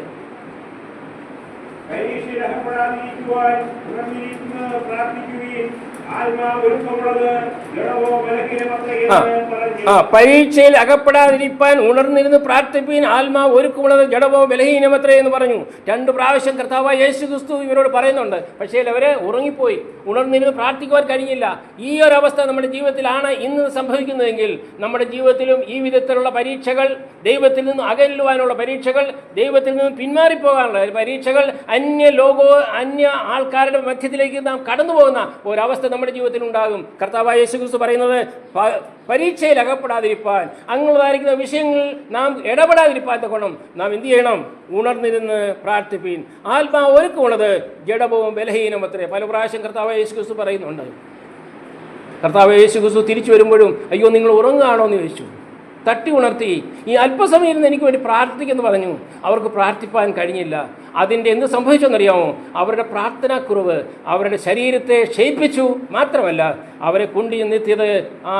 പരീക്ഷയിൽ അകപ്പെടാതിരിപ്പാൻ ഉണർന്നിരുന്ന് പ്രാർത്ഥിപ്പീൻ, ആത്മാവ് ഒരുക്കമുള്ളത് ജഡമോ ബലഹീനമത്രേ എന്ന് പറഞ്ഞു. 2 പ്രാവശ്യം കർത്താവായ യേശു ക്രിസ്തു ഇവരോട് പറയുന്നുണ്ട്. പക്ഷേ അവരെ ഉറങ്ങിപ്പോയി, ഉണർന്നിരുന്ന് പ്രാർത്ഥിക്കുവാൻ കഴിഞ്ഞില്ല. ഈ ഒരു അവസ്ഥ നമ്മുടെ ജീവിതത്തിലാണ് ഇന്ന് സംഭവിക്കുന്നതെങ്കിൽ നമ്മുടെ ജീവിതത്തിലും ഈ വിധത്തിലുള്ള പരീക്ഷകൾ, ദൈവത്തിൽ നിന്ന് അകലുവാനുള്ള പരീക്ഷകൾ, ദൈവത്തിൽ നിന്ന് പിന്മാറിപ്പോകാനുള്ള പരീക്ഷകൾ, അന്യ ആൾക്കാരുടെ മധ്യത്തിലേക്ക് നാം കടന്നു പോകുന്ന ഒരവസ്ഥ നമ്മുടെ ജീവിതത്തിൽ ഉണ്ടാകും. കർത്താവായ യേശു ക്രിസ്തു പറയുന്നത് പരീക്ഷയിൽ അകപ്പെടാതിരിപ്പാൻ, അങ്ങനെയുള്ളതായിരിക്കുന്ന വിഷയങ്ങളിൽ നാം ഇടപെടാതിരിപ്പാൻ കൊണ്ടും നാം എന്ത് ചെയ്യണം? ഉണർന്നിരുന്ന് പ്രാർത്ഥിപ്പീൻ, ആത്മാവ് ഒരുക്കമുള്ളത് ജഡവും ബലഹീനം അത്രേ. പല പ്രാവശ്യം കർത്താവായ യേശു ക്രിസ്തു പറയുന്നുണ്ട്. കർത്താവായ യേശു ക്രിസ്തു തിരിച്ചു വരുമ്പോഴും അയ്യോ നിങ്ങൾ ഉറങ്ങുകയാണോ എന്ന് ചോദിച്ചു. തട്ടി ഉണർത്തി, ഈ അല്പസമയം ഇരുന്ന് എനിക്ക് വേണ്ടി പ്രാർത്ഥിക്കുമെന്ന് പറഞ്ഞു. അവർക്ക് പ്രാർത്ഥിപ്പാൻ കഴിഞ്ഞില്ല. അതിൻ്റെ എന്ത് സംഭവിച്ചെന്നറിയാമോ? അവരുടെ പ്രാർത്ഥനാക്കുറവ് അവരുടെ ശരീരത്തെ ക്ഷയിപ്പിച്ചു. മാത്രമല്ല അവരെ കൊണ്ടുചെന്നെത്തിയത് ആ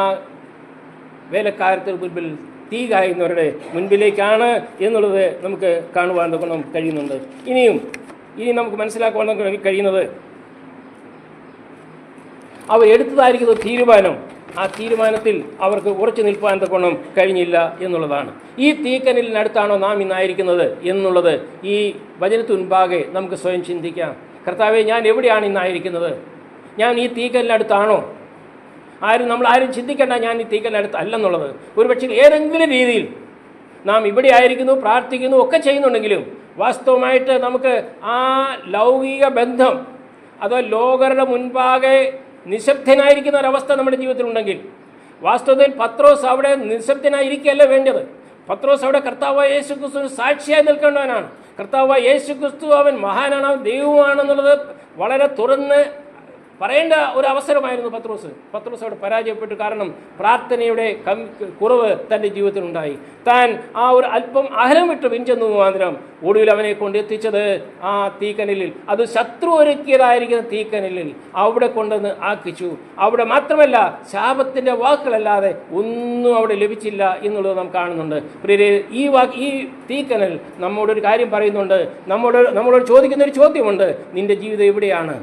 വേലക്കാരത്തിന് മുൻപിൽ തീ കായുന്നവരുടെ മുൻപിലേക്കാണ് എന്നുള്ളത് നമുക്ക് കാണുവാൻ കഴിയുന്നുണ്ട്. ഇനി നമുക്ക് മനസ്സിലാക്കുവാൻ കഴിയുന്നത് അവർ എടുത്തതായിരിക്കുന്ന തീരുമാനം, ആ തീരുമാനത്തിൽ അവർക്ക് ഉറച്ചു നിൽപ്പാൻ തക്കോണം കഴിഞ്ഞില്ല എന്നുള്ളതാണ്. ഈ തീക്കനലിനടുത്താണോ നാം ഇന്നായിരിക്കുന്നത് എന്നുള്ളത് ഈ വചനത്തിന് മുൻപാകെ നമുക്ക് സ്വയം ചിന്തിക്കാം. കർത്താവേ, ഞാൻ എവിടെയാണ് ഇന്നായിരിക്കുന്നത്? ഞാൻ ഈ തീക്കലിനടുത്താണോ? നമ്മളാരും ചിന്തിക്കേണ്ട ഞാൻ ഈ തീക്കലിനടുത്ത് അല്ലെന്നുള്ളത്. ഒരുപക്ഷെ ഏതെങ്കിലും രീതിയിൽ നാം ഇവിടെ ആയിരിക്കുന്നു, പ്രാർത്ഥിക്കുന്നു, ഒക്കെ ചെയ്യുന്നുണ്ടെങ്കിലും വാസ്തവമായിട്ട് നമുക്ക് ആ ലൗകിക ബന്ധം അതോ ലോകരുടെ മുൻപാകെ നിശബ്ദനായിരിക്കുന്ന ഒരവസ്ഥ നമ്മുടെ ജീവിതത്തിലുണ്ടെങ്കിൽ, വാസ്തവത്തിൽ പത്രോസ് അവിടെ നിശബ്ദനായിരിക്കുകയല്ല വേണ്ടത്. പത്രോസ് അവിടെ കർത്താവായ യേശു ക്രിസ്തു സാക്ഷിയായി നിൽക്കേണ്ടവനാണ്. കർത്താവായ യേശു ക്രിസ്തു അവൻ മഹാനാണ്, അവൻ ദൈവമാണെന്നുള്ളത് വളരെ തുറന്ന് പറയേണ്ട ഒരു അവസരമായിരുന്നു പത്രോസ് അവിടെ പരാജയപ്പെട്ടു. കാരണം പ്രാർത്ഥനയുടെ കുറവ് തൻ്റെ ജീവിതത്തിലുണ്ടായി. താൻ ആ ഒരു അല്പം അഹരം വിട്ട് പിഞ്ചെന്നു മുഖാന്തരം ഒടുവിൽ അവനെ കൊണ്ടെത്തിച്ചത് ആ തീക്കനലിൽ, അത് ശത്രു ഒരുക്കിയതായിരിക്കുന്ന തീക്കനലിൽ അവിടെ കൊണ്ടുവന്ന് ആക്കിച്ചു. അവിടെ മാത്രമല്ല, ശാപത്തിൻ്റെ വാക്കുകളല്ലാതെ ഒന്നും അവിടെ ലഭിച്ചില്ല എന്നുള്ളത് നാം കാണുന്നുണ്ട്. പ്രിയരേ, ഈ തീക്കനൽ നമ്മോടൊരു കാര്യം പറയുന്നുണ്ട്. നമ്മളോട് ചോദിക്കുന്നൊരു ചോദ്യമുണ്ട്. നിൻ്റെ ജീവിതം എവിടെയാണ്?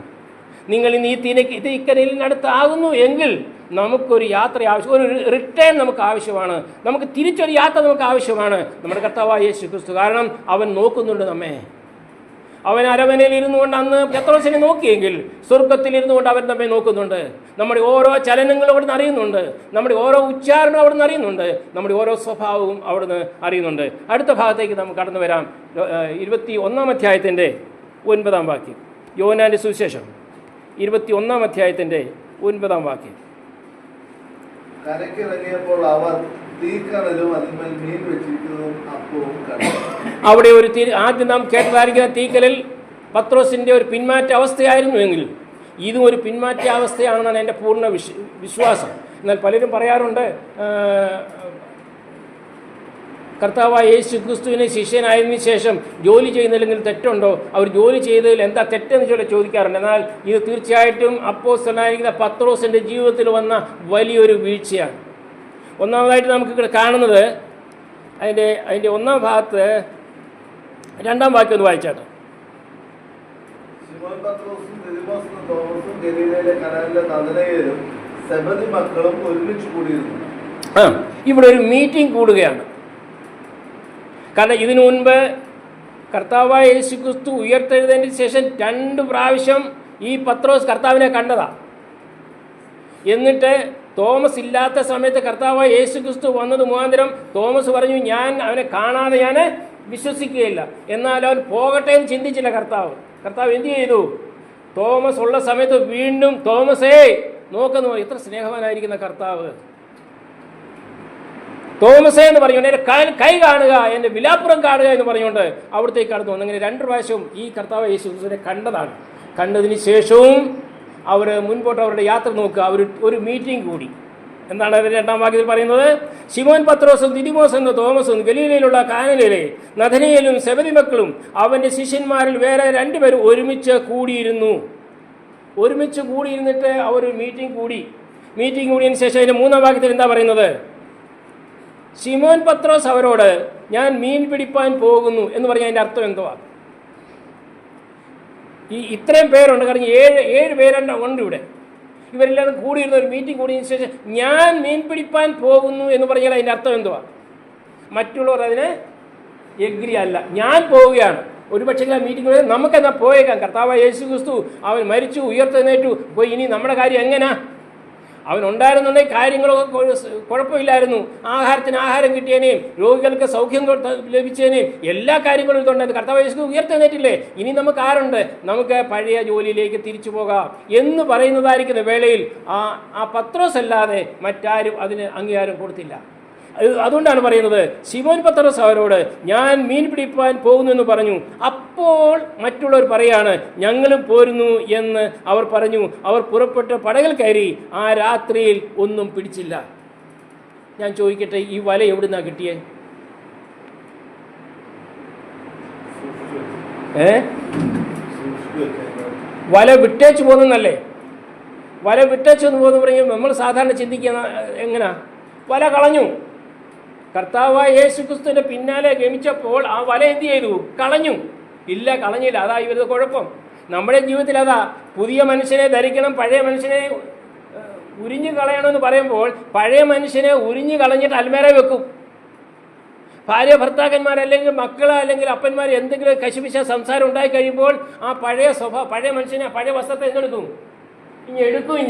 നിങ്ങൾ ഇന്ന് ഈ തീക്കനലിനടുത്താകുന്നു എങ്കിൽ നമുക്കൊരു യാത്ര ആവശ്യം, ഒരു റിട്ടേൺ നമുക്ക് ആവശ്യമാണ്. നമുക്ക് തിരിച്ചൊരു യാത്ര നമുക്ക് ആവശ്യമാണ്. നമ്മുടെ കർത്താവായ യേശു ക്രിസ്തു. കാരണം അവൻ നോക്കുന്നുണ്ട് നമ്മെ. അവൻ അരമനയിൽ ഇരുന്നു കൊണ്ട് അന്ന് പത്രോസിനെ നോക്കിയെങ്കിൽ സ്വർഗത്തിലിരുന്നു കൊണ്ട് അവൻ നമ്മെ നോക്കുന്നുണ്ട്. നമ്മുടെ ഓരോ ചലനങ്ങളും അവിടുന്ന് അറിയുന്നുണ്ട്. നമ്മുടെ ഓരോ ഉച്ചാരണവും അവിടുന്ന് അറിയുന്നുണ്ട്. നമ്മുടെ ഓരോ സ്വഭാവവും അവിടുന്ന് അറിയുന്നുണ്ട്. അടുത്ത ഭാഗത്തേക്ക് നമുക്ക് കടന്നു വരാം. 21-ാം അധ്യായത്തിൻ്റെ 9-ാം വാക്യം. യോഹന്നാന്റെ സുവിശേഷം 21-ാം അധ്യായത്തിൻ്റെ 9-ാം വാക്യം. അവിടെ ഒരു ആദ്യം നാം കേട്ടതായിരിക്കുന്ന തീക്കലിൽ പത്രോസിൻ്റെ ഒരു പിന്മാറ്റ അവസ്ഥയായിരുന്നു എങ്കിൽ ഇതും ഒരു പിന്മാറ്റ അവസ്ഥയാണെന്നാണ് എൻ്റെ പൂർണ്ണ വിശ്വാസം. എന്നാൽ പലരും പറയാറുണ്ട്, കർത്താവായ യേശു ക്രിസ്തുവിനെ ശിഷ്യനായതിനു ശേഷം ജോലി ചെയ്യുന്നില്ലെങ്കിൽ തെറ്റുണ്ടോ? അവർ ജോലി ചെയ്തതിൽ എന്താ തെറ്റെന്ന് ചോദിക്കാറുണ്ട്. എന്നാൽ ഇത് തീർച്ചയായിട്ടും അപ്പോസ്തലനായിരിക്കുന്ന പത്രോസിൻ്റെ ജീവിതത്തിൽ വന്ന വലിയൊരു വീഴ്ചയാണ്. ഒന്നാമതായിട്ട് നമുക്ക് കാണുന്നത് അതിൻ്റെ 1-ാം ഭാഗത്ത് 2-ാം വാക്യം ഒന്ന് വായിച്ചാട്ടെ. ഇവിടെ ഒരു മീറ്റിംഗ് കൂടുകയാണ്. കാരണം ഇതിനു മുൻപ് കർത്താവായ യേശു ക്രിസ്തു ഉയർത്തെഴുന്നതിന് ശേഷം 2 പ്രാവശ്യം ഈ പത്രോസ് കർത്താവിനെ കണ്ടതാണ്. എന്നിട്ട് തോമസ് ഇല്ലാത്ത സമയത്ത് കർത്താവായ യേശു ക്രിസ്തു വന്നത് മുഖാന്തരം തോമസ് പറഞ്ഞു, ഞാൻ അവനെ കാണാതെ ഞാൻ വിശ്വസിക്കുകയില്ല. എന്നാൽ അവൻ പോകട്ടെ എന്ന് ചിന്തിച്ചില്ല കർത്താവ് എന്ത് ചെയ്തു? തോമസ് ഉള്ള സമയത്ത് വീണ്ടും തോമസേ നോക്കുന്നു. എത്ര സ്നേഹവാനായിരിക്കുന്ന കർത്താവ്! തോമസേ എന്ന് പറഞ്ഞുകൊണ്ട് എൻ്റെ കൈ കാണുക, എൻ്റെ വിലാപ്പുറം കാണുക എന്ന് പറഞ്ഞുകൊണ്ട് അവിടത്തേക്ക് കടന്നു വന്നു. അങ്ങനെ 2 പ്രാവശ്യം ഈ കർത്താവ് യേശു ക്രിസ്തുവിനെ കണ്ടതാണ്. കണ്ടതിന് ശേഷവും അവർ മുൻപോട്ട് അവരുടെ യാത്ര നോക്കുക. അവർ ഒരു മീറ്റിംഗ് കൂടി. എന്താണ് അതിൻ്റെ 2-ാം വാക്യത്തിൽ പറയുന്നത്? ശിമോൻ പത്രോസും ദിദിമോസ് എന്ന തോമസും ഗലീലയിലുള്ള കാനയിലെ നഥനയേലും സെബദി മക്കളും അവൻ്റെ ശിഷ്യന്മാരിൽ വേറെ 2 പേരും ഒരുമിച്ച് കൂടിയിരുന്നു. ഒരുമിച്ച് കൂടിയിരുന്നിട്ട് അവർ മീറ്റിംഗ് കൂടിയതിന് ശേഷം അതിൻ്റെ 3-ാം വാക്യത്തിൽ എന്താ പറയുന്നത്? ശിമോൻ പത്രോസ് അവരോട്, ഞാൻ മീൻ പിടിപ്പാൻ പോകുന്നു എന്ന് പറഞ്ഞാൽ അതിൻ്റെ അർത്ഥം എന്തുവാ? ഇത്രയും പേരുണ്ട്, കാരണം 7 പേരുണ്ട് ഇവിടെ. ഇവരെല്ലാവരും കൂടിയിരുന്ന ഒരു മീറ്റിംഗ് കൂടിയതിന് ശേഷം ഞാൻ മീൻ പിടിപ്പാൻ പോകുന്നു എന്ന് പറഞ്ഞാൽ അതിൻ്റെ അർത്ഥം എന്തുവാ? മറ്റുള്ളവർ അതിന് എഗ്രി അല്ല. ഞാൻ പോവുകയാണ്. ഒരു പക്ഷേ ആ മീറ്റിംഗ് നമുക്കെന്നാ പോയേക്കാം. കർത്താവായ യേശു ക്രിസ്തു അവൻ മരിച്ചു, ഉയർത്തെഴുന്നേറ്റു, പോയി ഇനി നമ്മുടെ കാര്യം എങ്ങനെയാ? അവനുണ്ടായിരുന്നുണ്ടെങ്കിൽ കാര്യങ്ങളൊക്കെ കുഴപ്പമില്ലായിരുന്നു. ആഹാരത്തിന് ആഹാരം കിട്ടിയതിനെയും രോഗികൾക്ക് സൗഖ്യം ലഭിച്ചതിനെയും എല്ലാ കാര്യങ്ങളും ഇതുണ്ടായിരുന്നു. കർത്താവ് യേശു ഉയർത്തെഴുന്നേറ്റില്ലേ, ഇനി നമുക്ക് ആരുണ്ട്? നമുക്ക് പഴയ ജോലിയിലേക്ക് തിരിച്ചു പോകാം എന്ന് പറയുന്നതായിരിക്കുന്ന വേളയിൽ ആ പത്രോസ് അല്ലാതെ മറ്റാരും അതിന് അംഗീകാരം കൊടുത്തില്ല. അതുകൊണ്ടാണ് പറയുന്നത്, ശിമോൻ പത്രോസ് അവരോട് ഞാൻ മീൻ പിടിപ്പാൻ പോകുന്നു എന്ന് പറഞ്ഞു. അപ്പോൾ മറ്റുള്ളവർ പറയാണ്, ഞങ്ങളും പോരുന്നു എന്ന് അവർ പറഞ്ഞു. അവർ പുറപ്പെട്ട് പടകിൽ കയറി. ആ രാത്രിയിൽ ഒന്നും പിടിച്ചില്ല. ഞാൻ ചോദിക്കട്ടെ, ഈ വല എവിടുന്നാ കിട്ടിയേ? വല വിട്ടേച്ചു പോകുന്നല്ലേ? വല വിട്ടേച്ചു എന്ന് പോകുന്ന പറയും നമ്മൾ സാധാരണ ചിന്തിക്കുന്ന എങ്ങനാ? വല കളഞ്ഞു. കർത്താവായ യേശു ക്രിസ്തുവിൻ്റെ പിന്നാലെ ഗമിച്ചപ്പോൾ ആ വല എന്ത് ചെയ്തു? കളഞ്ഞു. ഇല്ല, കളഞ്ഞില്ല. അതാ ഇവരുടെ കുഴപ്പം. നമ്മുടെ ജീവിതത്തിൽ അതാ, പുതിയ മനുഷ്യനെ ധരിക്കണം, പഴയ മനുഷ്യനെ ഉരിഞ്ഞു കളയണമെന്ന് പറയുമ്പോൾ പഴയ മനുഷ്യനെ ഉരിഞ്ഞു കളഞ്ഞിട്ട് അൽമേര വെക്കും. ഭാര്യ ഭർത്താക്കന്മാരല്ലെങ്കിൽ മക്കൾ അല്ലെങ്കിൽ അപ്പന്മാർ എന്തെങ്കിലും കശുപിശ സംസാരം ഉണ്ടായി കഴിയുമ്പോൾ ആ പഴയ മനുഷ്യനെ പഴയ വസ്ത്രത്തെ എന്തെടുക്കും? എടുക്കും.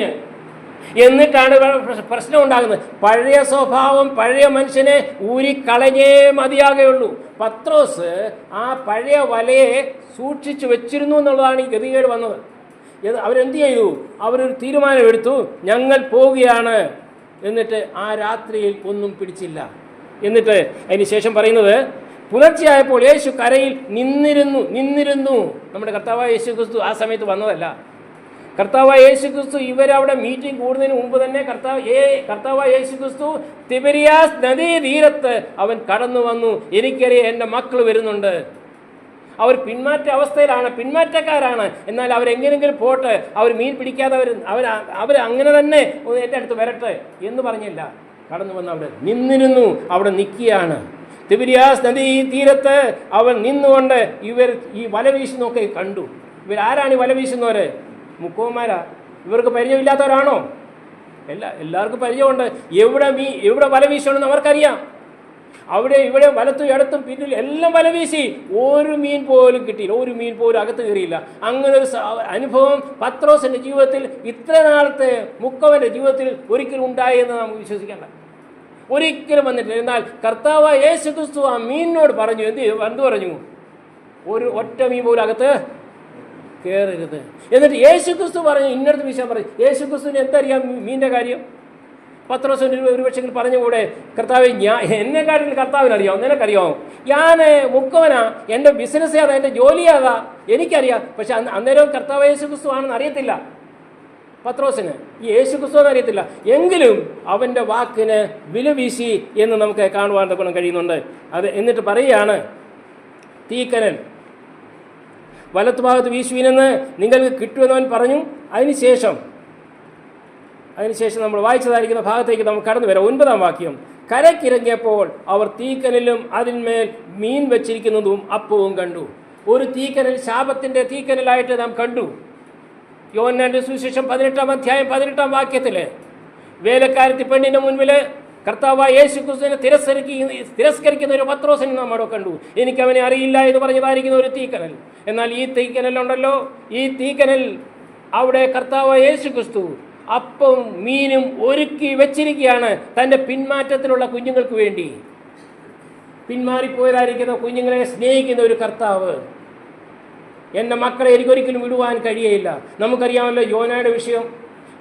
എന്നിട്ടാണ് പ്രശ്നം ഉണ്ടാകുന്നത്. പഴയ സ്വഭാവം, പഴയ മനുഷ്യനെ ഊരിക്കളഞ്ഞേ മതിയാകുള്ളൂ. പത്രോസ് ആ പഴയ വലയെ സൂക്ഷിച്ചു വെച്ചിരുന്നു എന്നുള്ളതാണ് ഈ ഗതികേട് വന്നത്. അവരെന്ത് ചെയ്തു? അവരൊരു തീരുമാനമെടുത്തു, ഞങ്ങൾ പോവുകയാണ്. എന്നിട്ട് ആ രാത്രിയിൽ ഒന്നും പിടിച്ചില്ല. എന്നിട്ട് അതിന് ശേഷം പറയുന്നത്, പുലർച്ചെയായപ്പോൾ യേശു കരയിൽ നിന്നിരുന്നു. നമ്മുടെ കർത്താവായ യേശു ക്രിസ്തു ആ സമയത്ത് വന്നതല്ല. കർത്താവായ യേശു ക്രിസ്തു ഇവരവിടെ മീറ്റിംഗ് കൂടുന്നതിന് മുമ്പ് തന്നെ കർത്താവായ യേശു ക്രിസ്തു തിബരിയാസ് നദീ തീരത്ത് അവൻ കടന്നു വന്നു. എനിക്കറിയാം എൻ്റെ മക്കൾ വരുന്നുണ്ട്. അവർ അവസ്ഥയിലാണ്, പിന്മാറ്റക്കാരാണ്. എന്നാൽ അവരെങ്ങനെങ്കിലും പോട്ടെ, അവർ മീൻ പിടിക്കാതെ അവർ അങ്ങനെ തന്നെ എൻ്റെ അടുത്ത് വരട്ടെ എന്ന് പറഞ്ഞില്ല. കടന്നു വന്ന് അവിടെ നിന്നിരുന്നു, അവിടെ നിൽക്കുകയാണ്. തിബരിയാസ് നദീ തീരത്ത് അവൻ നിന്നുകൊണ്ട് ഇവർ ഈ വല വീശുന്നൊക്കെ കണ്ടു. ഇവരാരാണ് ഈ വല വീശുന്നവര്? മുക്കോന്മാരാ. ഇവർക്ക് പരിചയമില്ലാത്തവരാണോ? എല്ലാവർക്കും പരിചയമുണ്ട്. എവിടെ വല വീശണമെന്ന് അവർക്കറിയാം. ഇവിടെ വലത്തും ഇടത്തും പിന്നിൽ എല്ലാം വല വീശി. ഒരു മീൻ പോലും കിട്ടിയില്ല, ഒരു മീൻ പോലും അകത്ത് കയറിയില്ല. അങ്ങനെ ഒരു അനുഭവം പത്രോസിന്റെ ജീവിതത്തിൽ, ഇത്ര നാളത്തെ മുക്കവന്റെ ജീവിതത്തിൽ ഒരിക്കലും ഉണ്ടായി എന്ന് നമുക്ക് വിശ്വസിക്കേണ്ട. ഒരിക്കലും വന്നിട്ടില്ല. എന്നാൽ കർത്താവായ യേശു ക്രിസ്തു ആ മീനിനോട് പറഞ്ഞു, എന്ത് പറഞ്ഞു? ഒരു ഒറ്റ മീൻ പോലും അകത്ത് കയറരുത്. എന്നിട്ട് യേശു ക്രിസ്തു പറഞ്ഞു, ഇന്നടത്ത് വീശാൻ പറഞ്ഞു. യേശു ക്രിസ്തുവിന് എന്തറിയാം മീനിൻ്റെ കാര്യം? പത്രോസിന് ഒരു പക്ഷേ പറഞ്ഞുകൂടെ, കർത്താവ് എന്നെക്കാട്ടിൽ കർത്താവിനറിയാം, നിനക്കറിയാമോ? ഞാൻ മുക്കവനാ, എൻ്റെ ബിസിനസ് ഏതാ, എൻ്റെ ജോലി ഏതാ, എനിക്കറിയാം. പക്ഷെ അന്നേരം കർത്താവ് യേശു ക്രിസ്തു ആണെന്ന് അറിയത്തില്ല പത്രോസിന്. ഈ യേശു ക്രിസ്തു എന്ന് അറിയത്തില്ല. എങ്കിലും അവൻ്റെ വാക്കിന് വില വീശി എന്ന് നമുക്ക് കാണുവാൻ കഴിയുന്നുണ്ട്. അത് എന്നിട്ട് പറയുകയാണ്, തീക്കനൽ വലത്തുഭാഗത്ത് വീശുവിനെന്ന് നിങ്ങൾക്ക് കിട്ടുമെന്നവൻ പറഞ്ഞു. അതിനുശേഷം നമ്മൾ വായിച്ചതായിരിക്കുന്ന ഭാഗത്തേക്ക് നമുക്ക് കടന്നു വരാം. 9-ാം വാക്യം. കരക്കിറങ്ങിയപ്പോൾ അവർ തീക്കനലും അതിന്മേൽ മീൻ വെച്ചിരിക്കുന്നതും അപ്പവും കണ്ടു. ഒരു തീക്കനൽ ശാപത്തിൻ്റെ തീക്കനലായിട്ട് നാം കണ്ടു. യോഹന്നാന്റെ സുവിശേഷം 18-ാം അധ്യായം 18-ാം വാക്യത്തിൽ വേലക്കാരത്തി പെണ്ണിൻ്റെ മുൻപിൽ കർത്താവായ യേശു ക്രിസ്തുവിനെ തിരസ്കരിക്കുന്ന ഒരു പത്രോസിനെ നാം അവിടെ കണ്ടു. എനിക്കവനെ അറിയില്ല എന്ന് പറഞ്ഞതായിരിക്കുന്ന ഒരു തീക്കനൽ. എന്നാൽ ഈ തീക്കനലുണ്ടല്ലോ, ഈ തീക്കനൽ അവിടെ കർത്താവായ യേശു ക്രിസ്തു അപ്പം മീനും ഒരുക്കി വെച്ചിരിക്കുകയാണ് തൻ്റെ പിന്മാറ്റത്തിലുള്ള കുഞ്ഞുങ്ങൾക്ക് വേണ്ടി. പിന്മാറിപ്പോയതായിരിക്കുന്ന കുഞ്ഞുങ്ങളെ സ്നേഹിക്കുന്ന ഒരു കർത്താവ്. എൻ്റെ മക്കളെ എനിക്കൊരിക്കലും വിടുവാൻ കഴിയയില്ല. നമുക്കറിയാമല്ലോ യോനയുടെ വിഷയം.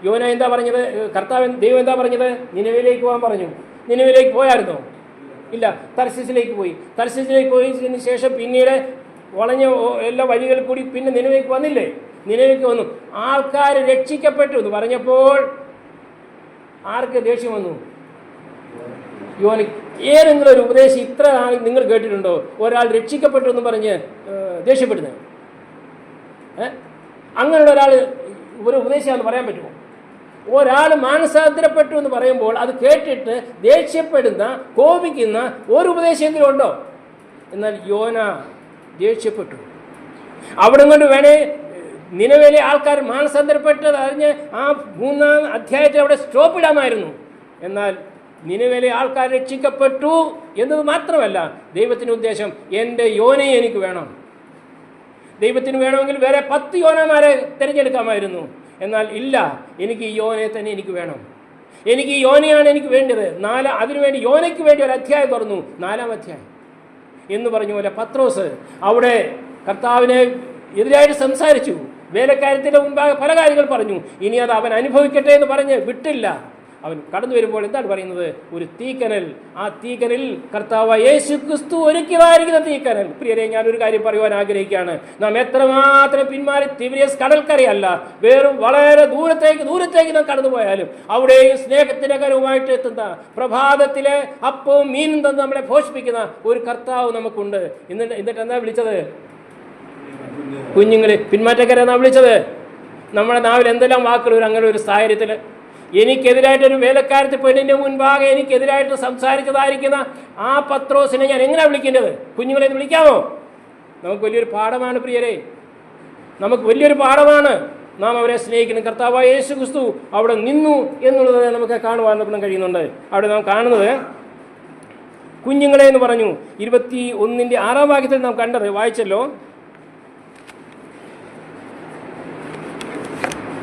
യോന എന്താ പറഞ്ഞത്? ദൈവം എന്താ പറഞ്ഞത്? നിനവിലേക്ക് പോകാൻ പറഞ്ഞു. നിനവിലേക്ക് പോയായിരുന്നോ? ഇല്ല, തർശീസിലേക്ക് പോയി. തർശീസിലേക്ക് പോയതിന് ശേഷം പിന്നീട് വളഞ്ഞ എല്ലാ വഴികളിൽ കൂടി പിന്നെ നിനവിലേക്ക് വന്നില്ലേ? നിനവിലേക്ക് വന്നു. ആൾക്കാർ രക്ഷിക്കപ്പെട്ടു എന്ന് പറഞ്ഞപ്പോൾ ആർക്ക് ദേഷ്യം വന്നു? യോനി. ഏതെങ്കിലും ഒരു ഉപദേശം ഇത്ര ആൾ നിങ്ങൾ കേട്ടിട്ടുണ്ടോ? ഒരാൾ രക്ഷിക്കപ്പെട്ടു എന്ന് പറഞ്ഞ് ദേഷ്യപ്പെടുന്നത്? അങ്ങനെയുള്ള ഒരാൾ ഒരു ഉപദേശമാണെന്ന് പറയാൻ പറ്റുമോ? ഒരാൾ മാനസാന്തരപ്പെട്ടു എന്ന് പറയുമ്പോൾ അത് കേട്ടിട്ട് ദേഷ്യപ്പെടുന്ന, കോപിക്കുന്ന ഒരു ഉപദേശമെങ്കിലും ഉണ്ടോ? എന്നാൽ യോന ദേഷ്യപ്പെട്ടു. അവിടെ കൊണ്ട് വേണേ നിനവേലെ ആൾക്കാർ മാനസാന്തരപ്പെട്ടത് അറിഞ്ഞ് ആ 3-ാം അധ്യായത്തിൽ അവിടെ സ്റ്റോപ്പ് ഇടാമായിരുന്നു. എന്നാൽ നിനവേലെ ആൾക്കാർ രക്ഷിക്കപ്പെട്ടു എന്നത് മാത്രമല്ല, ദൈവത്തിൻ്റെ ഉദ്ദേശം എൻ്റെ യോനയെ എനിക്ക് വേണം. ദൈവത്തിന് വേണമെങ്കിൽ വേറെ 10 യോനമാരെ തിരഞ്ഞെടുക്കാമായിരുന്നു. എന്നാൽ ഇല്ല, എനിക്ക് ഈ യോനയെ തന്നെ എനിക്ക് വേണം. എനിക്ക് ഈ യോനയാണ് എനിക്ക് വേണ്ടത്. അതിനുവേണ്ടി യോനയ്ക്ക് വേണ്ടി ഒരു അധ്യായം തുറന്നു, 4-ാം അധ്യായം എന്ന് പറഞ്ഞ പോലെ പത്രോസ് അവിടെ കർത്താവിനെ എതിരായിട്ട് സംസാരിച്ചു. വേലക്കാര്യത്തിൻ്റെ മുൻപാകെ പല കാര്യങ്ങൾ പറഞ്ഞു. ഇനി അത് അവൻ അനുഭവിക്കട്ടെ എന്ന് പറഞ്ഞ് വിട്ടില്ല. അവൻ കടന്നു വരുമ്പോൾ എന്താണ് പറയുന്നത്? ഒരു തീക്കനൽ. ആ തീക്കനൽ കർത്താവ് യേശു ക്രിസ്തു ഒരുക്കിയതായിരിക്കുന്ന തീക്കനൽ. പ്രിയരെ, ഞാനൊരു കാര്യം പറയുവാൻ ആഗ്രഹിക്കുകയാണ്. നാം എത്രമാത്രം പിന്മാറി തിബിരിയസ് കടൽക്കരയല്ല, വേറും വളരെ ദൂരത്തേക്ക് നാം കടന്നു പോയാലും അവിടെയും സ്നേഹത്തിൻ്റെ കരവുമായിട്ട് എത്തുന്ന, പ്രഭാതത്തിലെ അപ്പവും മീനും തന്ന് നമ്മളെ പോഷിപ്പിക്കുന്ന ഒരു കർത്താവ് നമുക്കുണ്ട്. എന്നിട്ട് എന്താ വിളിച്ചത്? കുഞ്ഞുങ്ങളെ. പിന്മാറ്റക്കാരെ എന്നാ വിളിച്ചത്. നമ്മുടെ നാവിൽ എന്തെല്ലാം വാക്കുകൾ അങ്ങനെ ഒരു സാഹചര്യത്തിൽ എനിക്കെതിരായിട്ടൊരു വേലക്കാരത്തെ പെണ്ണിൻ്റെ മുൻപാകെ എനിക്കെതിരായിട്ട് സംസാരിച്ചതായിരിക്കുന്ന ആ പത്രോസിനെ ഞാൻ എങ്ങനെയാണ് വിളിക്കേണ്ടത്? കുഞ്ഞുങ്ങളെ എന്ന് വിളിക്കാമോ? നമുക്ക് വലിയൊരു പാഠമാണ് പ്രിയരെ, നമുക്ക് വലിയൊരു പാഠമാണ്. നാം അവരെ സ്നേഹിക്കണം. കർത്താവായ യേശു ക്രിസ്തു അവിടെ നിന്നു എന്നുള്ളത് നമുക്ക് കാണുവാൻ കഴിയുന്നുണ്ട്. അവിടെ നാം കാണുന്നത് കുഞ്ഞുങ്ങളെ എന്ന് പറഞ്ഞു. 21-ന്റെ 6-ാം വാക്യത്തിൽ നാം കണ്ടത് വായിച്ചല്ലോ.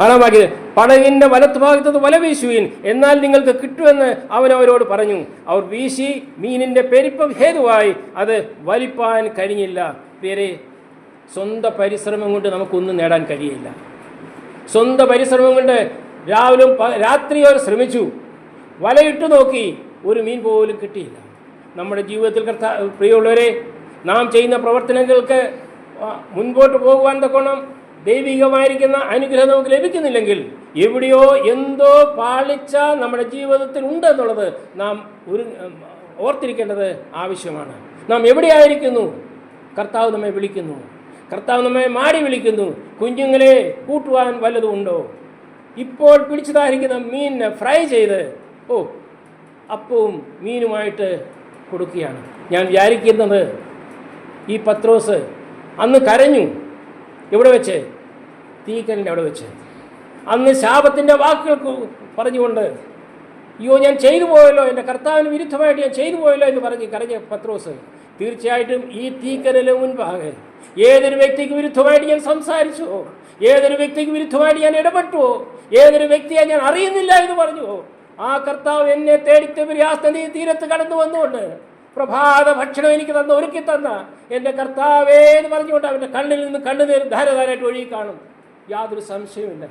6-ാം വാക്യത്തിൽ പടകിൻ്റെ വലത്തുഭാഗത്ത് വല വീശുവിൻ, എന്നാൽ നിങ്ങൾക്ക് കിട്ടുമെന്ന് അവൻ അവരോട് പറഞ്ഞു. അവർ വീശി, മീനിൻ്റെ പെരുപ്പം ഹേതുവായി അത് വലിപ്പാൻ കഴിഞ്ഞില്ല. പേരെ, സ്വന്തം പരിശ്രമം കൊണ്ട് നമുക്കൊന്നും നേടാൻ കഴിയില്ല. സ്വന്തം പരിശ്രമം കൊണ്ട് രാവിലും രാത്രിയോ ശ്രമിച്ചു, വലയിട്ട് നോക്കി, ഒരു മീൻ പോലും കിട്ടിയില്ല. നമ്മുടെ ജീവിതത്തിൽ പ്രിയമുള്ളവരെ, നാം ചെയ്യുന്ന പ്രവർത്തനങ്ങൾക്ക് മുൻപോട്ട് പോകുവാൻ തക്കോണം ദൈവികമായിരിക്കുന്ന അനുഗ്രഹം നമുക്ക് ലഭിക്കുന്നില്ലെങ്കിൽ എവിടെയോ എന്തോ പാളിച്ച നമ്മുടെ ജീവിതത്തിൽ ഉണ്ടെന്നുള്ളത് നാം ഓർത്തിരിക്കേണ്ടത് ആവശ്യമാണ്. നാം എവിടെയായിരിക്കുന്നു? കർത്താവ് നമ്മെ വിളിക്കുന്നു, കർത്താവ് നമ്മെ മാടി വിളിക്കുന്നു. കുഞ്ഞുങ്ങളെ കൂട്ടുവാൻ വല്ലതും ഉണ്ടോ? ഇപ്പോൾ പിടിച്ചതായിരിക്കുന്ന മീനിനെ ഫ്രൈ ചെയ്ത് അപ്പവും മീനുമായിട്ട് കൊടുക്കുകയാണ്. ഞാൻ വിചാരിക്കുന്നത് ഈ പത്രോസ് അന്ന് കരഞ്ഞു. എവിടെ വെച്ച്? തീക്കലിൻ്റെ അവിടെ വെച്ച്. അന്ന് ശാപത്തിൻ്റെ വാക്കുകൾ പറഞ്ഞുകൊണ്ട്, അയ്യോ ഞാൻ ചെയ്തു പോയല്ലോ, എൻ്റെ കർത്താവിന് വിരുദ്ധമായിട്ട് ഞാൻ ചെയ്തു പോയല്ലോ എന്ന് പറഞ്ഞ് കരഞ്ഞ പത്രോസ് തീർച്ചയായിട്ടും ഈ തീക്കലിന് മുൻപാകെ ഏതൊരു വ്യക്തിക്ക് വിരുദ്ധമായിട്ട് ഞാൻ സംസാരിച്ചുവോ, ഏതൊരു വ്യക്തിക്ക് വിരുദ്ധമായിട്ട് ഞാൻ ഇടപെട്ടുവോ, ഏതൊരു വ്യക്തിയെ ഞാൻ അറിയുന്നില്ല എന്ന് പറഞ്ഞുവോ, ആ കർത്താവ് എന്നെ തേടിത്തെ തീരത്ത് കടന്നു വന്നുകൊണ്ട് പ്രഭാത ഭക്ഷണം എനിക്ക് ഒരുക്കി തന്ന എൻ്റെ കർത്താവേ എന്ന് പറഞ്ഞുകൊണ്ട് അവൻ്റെ കണ്ണിൽ നിന്ന് കണ്ണുനീർ ധാരധാരായിട്ട് ഒഴുകി കാണും. യാതൊരു സംശയമില്ല.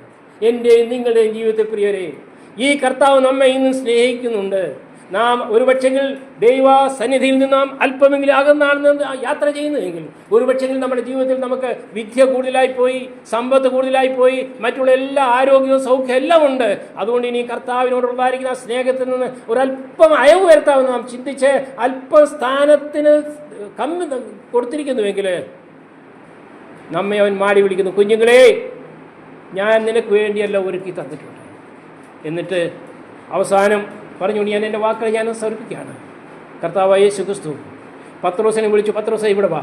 എൻ്റെയും നിങ്ങളുടെയും ജീവിതത്തിൽ പ്രിയരെ, ഈ കർത്താവ് നമ്മെ ഇന്നും സ്നേഹിക്കുന്നുണ്ട്. നാം ഒരുപക്ഷെങ്കിൽ ദൈവ സന്നിധിയിൽ നിന്ന് നാം അല്പമെങ്കിലും അകന്നാണ് യാത്ര ചെയ്യുന്നതെങ്കിൽ, ഒരുപക്ഷെങ്കിൽ നമ്മുടെ ജീവിതത്തിൽ നമുക്ക് വിദ്യ കൂടുതലായിപ്പോയി, സമ്പത്ത് കൂടുതലായിപ്പോയി, മറ്റുള്ള എല്ലാ ആരോഗ്യവും സൗഖ്യം എല്ലാം ഉണ്ട്. അതുകൊണ്ട് ഇനി കർത്താവിനോടുള്ളതായിരിക്കുന്ന ആ സ്നേഹത്തിൽ നിന്ന് ഒരല്പം അയവ് വരുത്താമെന്ന് നാം ചിന്തിച്ച് അല്പം സ്ഥാനത്തിന് കമ്മി കൊടുത്തിരിക്കുന്നുവെങ്കിൽ നമ്മെ അവൻ മാടി വിളിക്കുന്നു, കുഞ്ഞുങ്ങളെ ഞാൻ നിനക്ക് വേണ്ടിയല്ല ഒരുക്കി തന്നിട്ടുണ്ട്. എന്നിട്ട് അവസാനം പറഞ്ഞുകൊണ്ട് ഞാൻ എൻ്റെ വാക്കുകൾ ഞാൻ സമർപ്പിക്കുകയാണ്. കർത്താവായ യേശു ക്രിസ്തു പത്രോസിനെ വിളിച്ചു, പത്രോസെ ഇവിടെ വാ.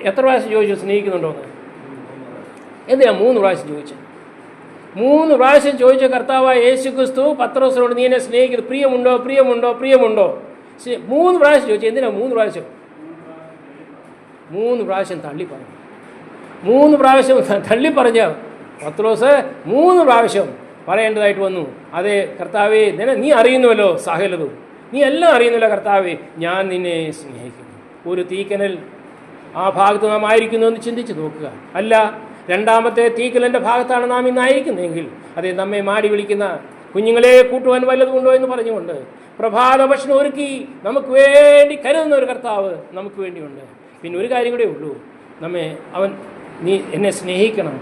എത്ര പ്രാവശ്യം ചോദിച്ചു സ്നേഹിക്കുന്നുണ്ടോന്ന്? എന്തിനാ 3 പ്രാവശ്യം ചോദിച്ചു? 3 പ്രാവശ്യം ചോദിച്ച കർത്താവായ യേശു ക്രിസ്തു പത്രോസിനോട് നീ എന്നെ സ്നേഹിക്കുന്നു, പ്രിയമുണ്ടോ പ്രിയമുണ്ടോ പ്രിയമുണ്ടോ? 3 പ്രാവശ്യം ചോദിച്ചു. എന്തിനാ 3 പ്രാവശ്യം? 3 പ്രാവശ്യം തള്ളി പറഞ്ഞു. 3 പ്രാവശ്യം തള്ളി പറഞ്ഞ പത്രോസ് 3 പ്രാവശ്യം പറയേണ്ടതായിട്ട് വന്നു. അതെ കർത്താവേ, നീ അറിയുന്നുവല്ലോ സകലതും, നീ എല്ലാം അറിയുന്നല്ലോ കർത്താവേ, ഞാൻ നിന്നെ സ്നേഹിക്കുന്നു. ഒരു തീക്കനൽ ആ ഭാഗത്ത് നാം ആയിരിക്കുന്നു എന്ന് ചിന്തിച്ച് നോക്കുക. അല്ല, 2ാമത്തെ തീക്കനലിൻ്റെ ഭാഗത്താണ് നാം ഇന്നായിരിക്കുന്നതെങ്കിൽ അതെ നമ്മെ മാടി വിളിക്കുന്ന കുഞ്ഞുങ്ങളെ കൂട്ടുവാൻ വല്ലതുമുണ്ടോ എന്ന് പറഞ്ഞുകൊണ്ട് പ്രഭാത ഭക്ഷണം ഒരുക്കി നമുക്ക് വേണ്ടി കരുതുന്ന ഒരു കർത്താവ് നമുക്ക് വേണ്ടിയുണ്ട്. പിന്നെ ഒരു കാര്യം കൂടെ ഉള്ളൂ, നീ എന്നെ സ്നേഹിക്കണം,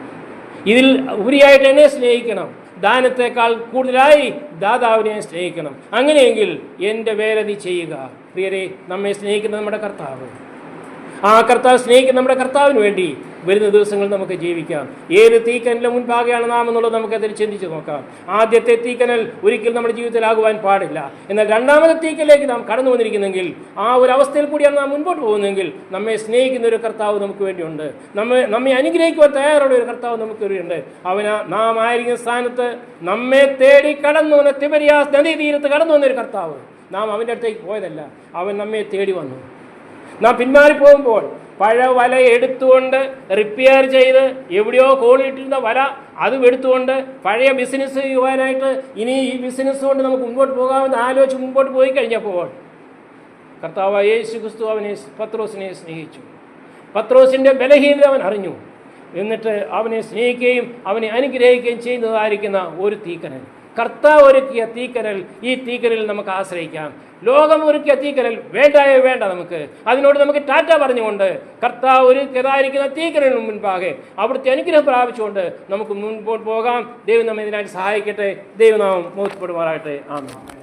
ഇതിൽ ഉപരിയായിട്ട് എന്നെ സ്നേഹിക്കണം. ദാനത്തെക്കാൾ കൂടുതലായി ദാതാവിനെ സ്നേഹിക്കണം. അങ്ങനെയെങ്കിൽ എൻ്റെ വേല നീ ചെയ്യുക. പ്രിയരെ, നമ്മെ സ്നേഹിക്കുന്ന നമ്മുടെ കർത്താവ്, ആ കർത്താവ് സ്നേഹിക്കുന്ന നമ്മുടെ കർത്താവിന് വേണ്ടി വരുന്ന ദിവസങ്ങൾ നമുക്ക് ജീവിക്കാം. ഏത് തീക്കനലിന് മുൻപാകെയാണ് നാം എന്നുള്ളത് നമുക്കതിൽ ചിന്തിച്ച് നോക്കാം. ആദ്യത്തെ തീക്കനൽ ഒരിക്കൽ നമ്മുടെ ജീവിതത്തിലാകുവാൻ പാടില്ല. എന്നാൽ രണ്ടാമത്തെ തീക്കനിലേക്ക് നാം കടന്നു വന്നിരിക്കുന്നെങ്കിൽ, ആ ഒരു അവസ്ഥയിൽ കൂടിയാണ് നാം മുൻപോട്ട് പോകുന്നതെങ്കിൽ, നമ്മെ സ്നേഹിക്കുന്ന ഒരു കർത്താവ് നമുക്ക് വേണ്ടിയുണ്ട്. നമ്മെ അനുഗ്രഹിക്കുവാൻ തയ്യാറുള്ള ഒരു കർത്താവ് നമുക്ക് വേണ്ടിയുണ്ട്. നാം ആയിരിക്കുന്ന സ്ഥാനത്ത് നമ്മെ തേടി കടന്നു വന്ന തിബരിയാസ് നദീ തീരത്ത് കടന്നു വന്നൊരു കർത്താവ്. നാം അവൻ്റെ അടുത്തേക്ക് പോയതല്ല, അവൻ നമ്മെ തേടി വന്നു. നാം പിന്മാറിപ്പോകുമ്പോൾ പഴയ വല എടുത്തുകൊണ്ട് റിപ്പയർ ചെയ്ത് എവിടെയോ കോളിയിട്ടിരുന്ന വല അതും എടുത്തുകൊണ്ട് പഴയ ബിസിനസ് ചെയ്യുവാനായിട്ട് ഇനി ഈ ബിസിനസ് കൊണ്ട് നമുക്ക് മുമ്പോട്ട് പോകാമെന്ന് ആലോചിച്ച് മുമ്പോട്ട് പോയി കഴിഞ്ഞപ്പോൾ കർത്താവ് യേശു ക്രിസ്തു പത്രോസിനെ സ്നേഹിച്ചു. പത്രോസിൻ്റെ ബലഹീനത അവൻ അറിഞ്ഞു. എന്നിട്ട് അവനെ സ്നേഹിക്കുകയും അവനെ അനുഗ്രഹിക്കുകയും ചെയ്യുന്നതായിരിക്കുന്ന ഒരു തീക്കനൽ, കർത്താവ് ഒരുക്കിയ തീക്കനൽ. ഈ തീക്കനൽ നമുക്ക് ആശ്രയിക്കാം. ലോകം ഒരുക്കിയ തീക്കനൽ വേണ്ട നമുക്ക്. അതിനോട് നമുക്ക് ടാറ്റ പറഞ്ഞുകൊണ്ട് കർത്താവ് ഒരുക്കിയതായിരിക്കുന്ന തീക്കനലിന് മുൻപാകെ അവിടുത്തെ അനുഗ്രഹം പ്രാപിച്ചുകൊണ്ട് നമുക്ക് മുൻപോട്ട് പോകാം. ദൈവം നമ്മെ ഇതിനായിട്ട് സഹായിക്കട്ടെ. ദൈവനാമം മഹത്വപ്പെടുമാറാകട്ടെ. ആമേൻ.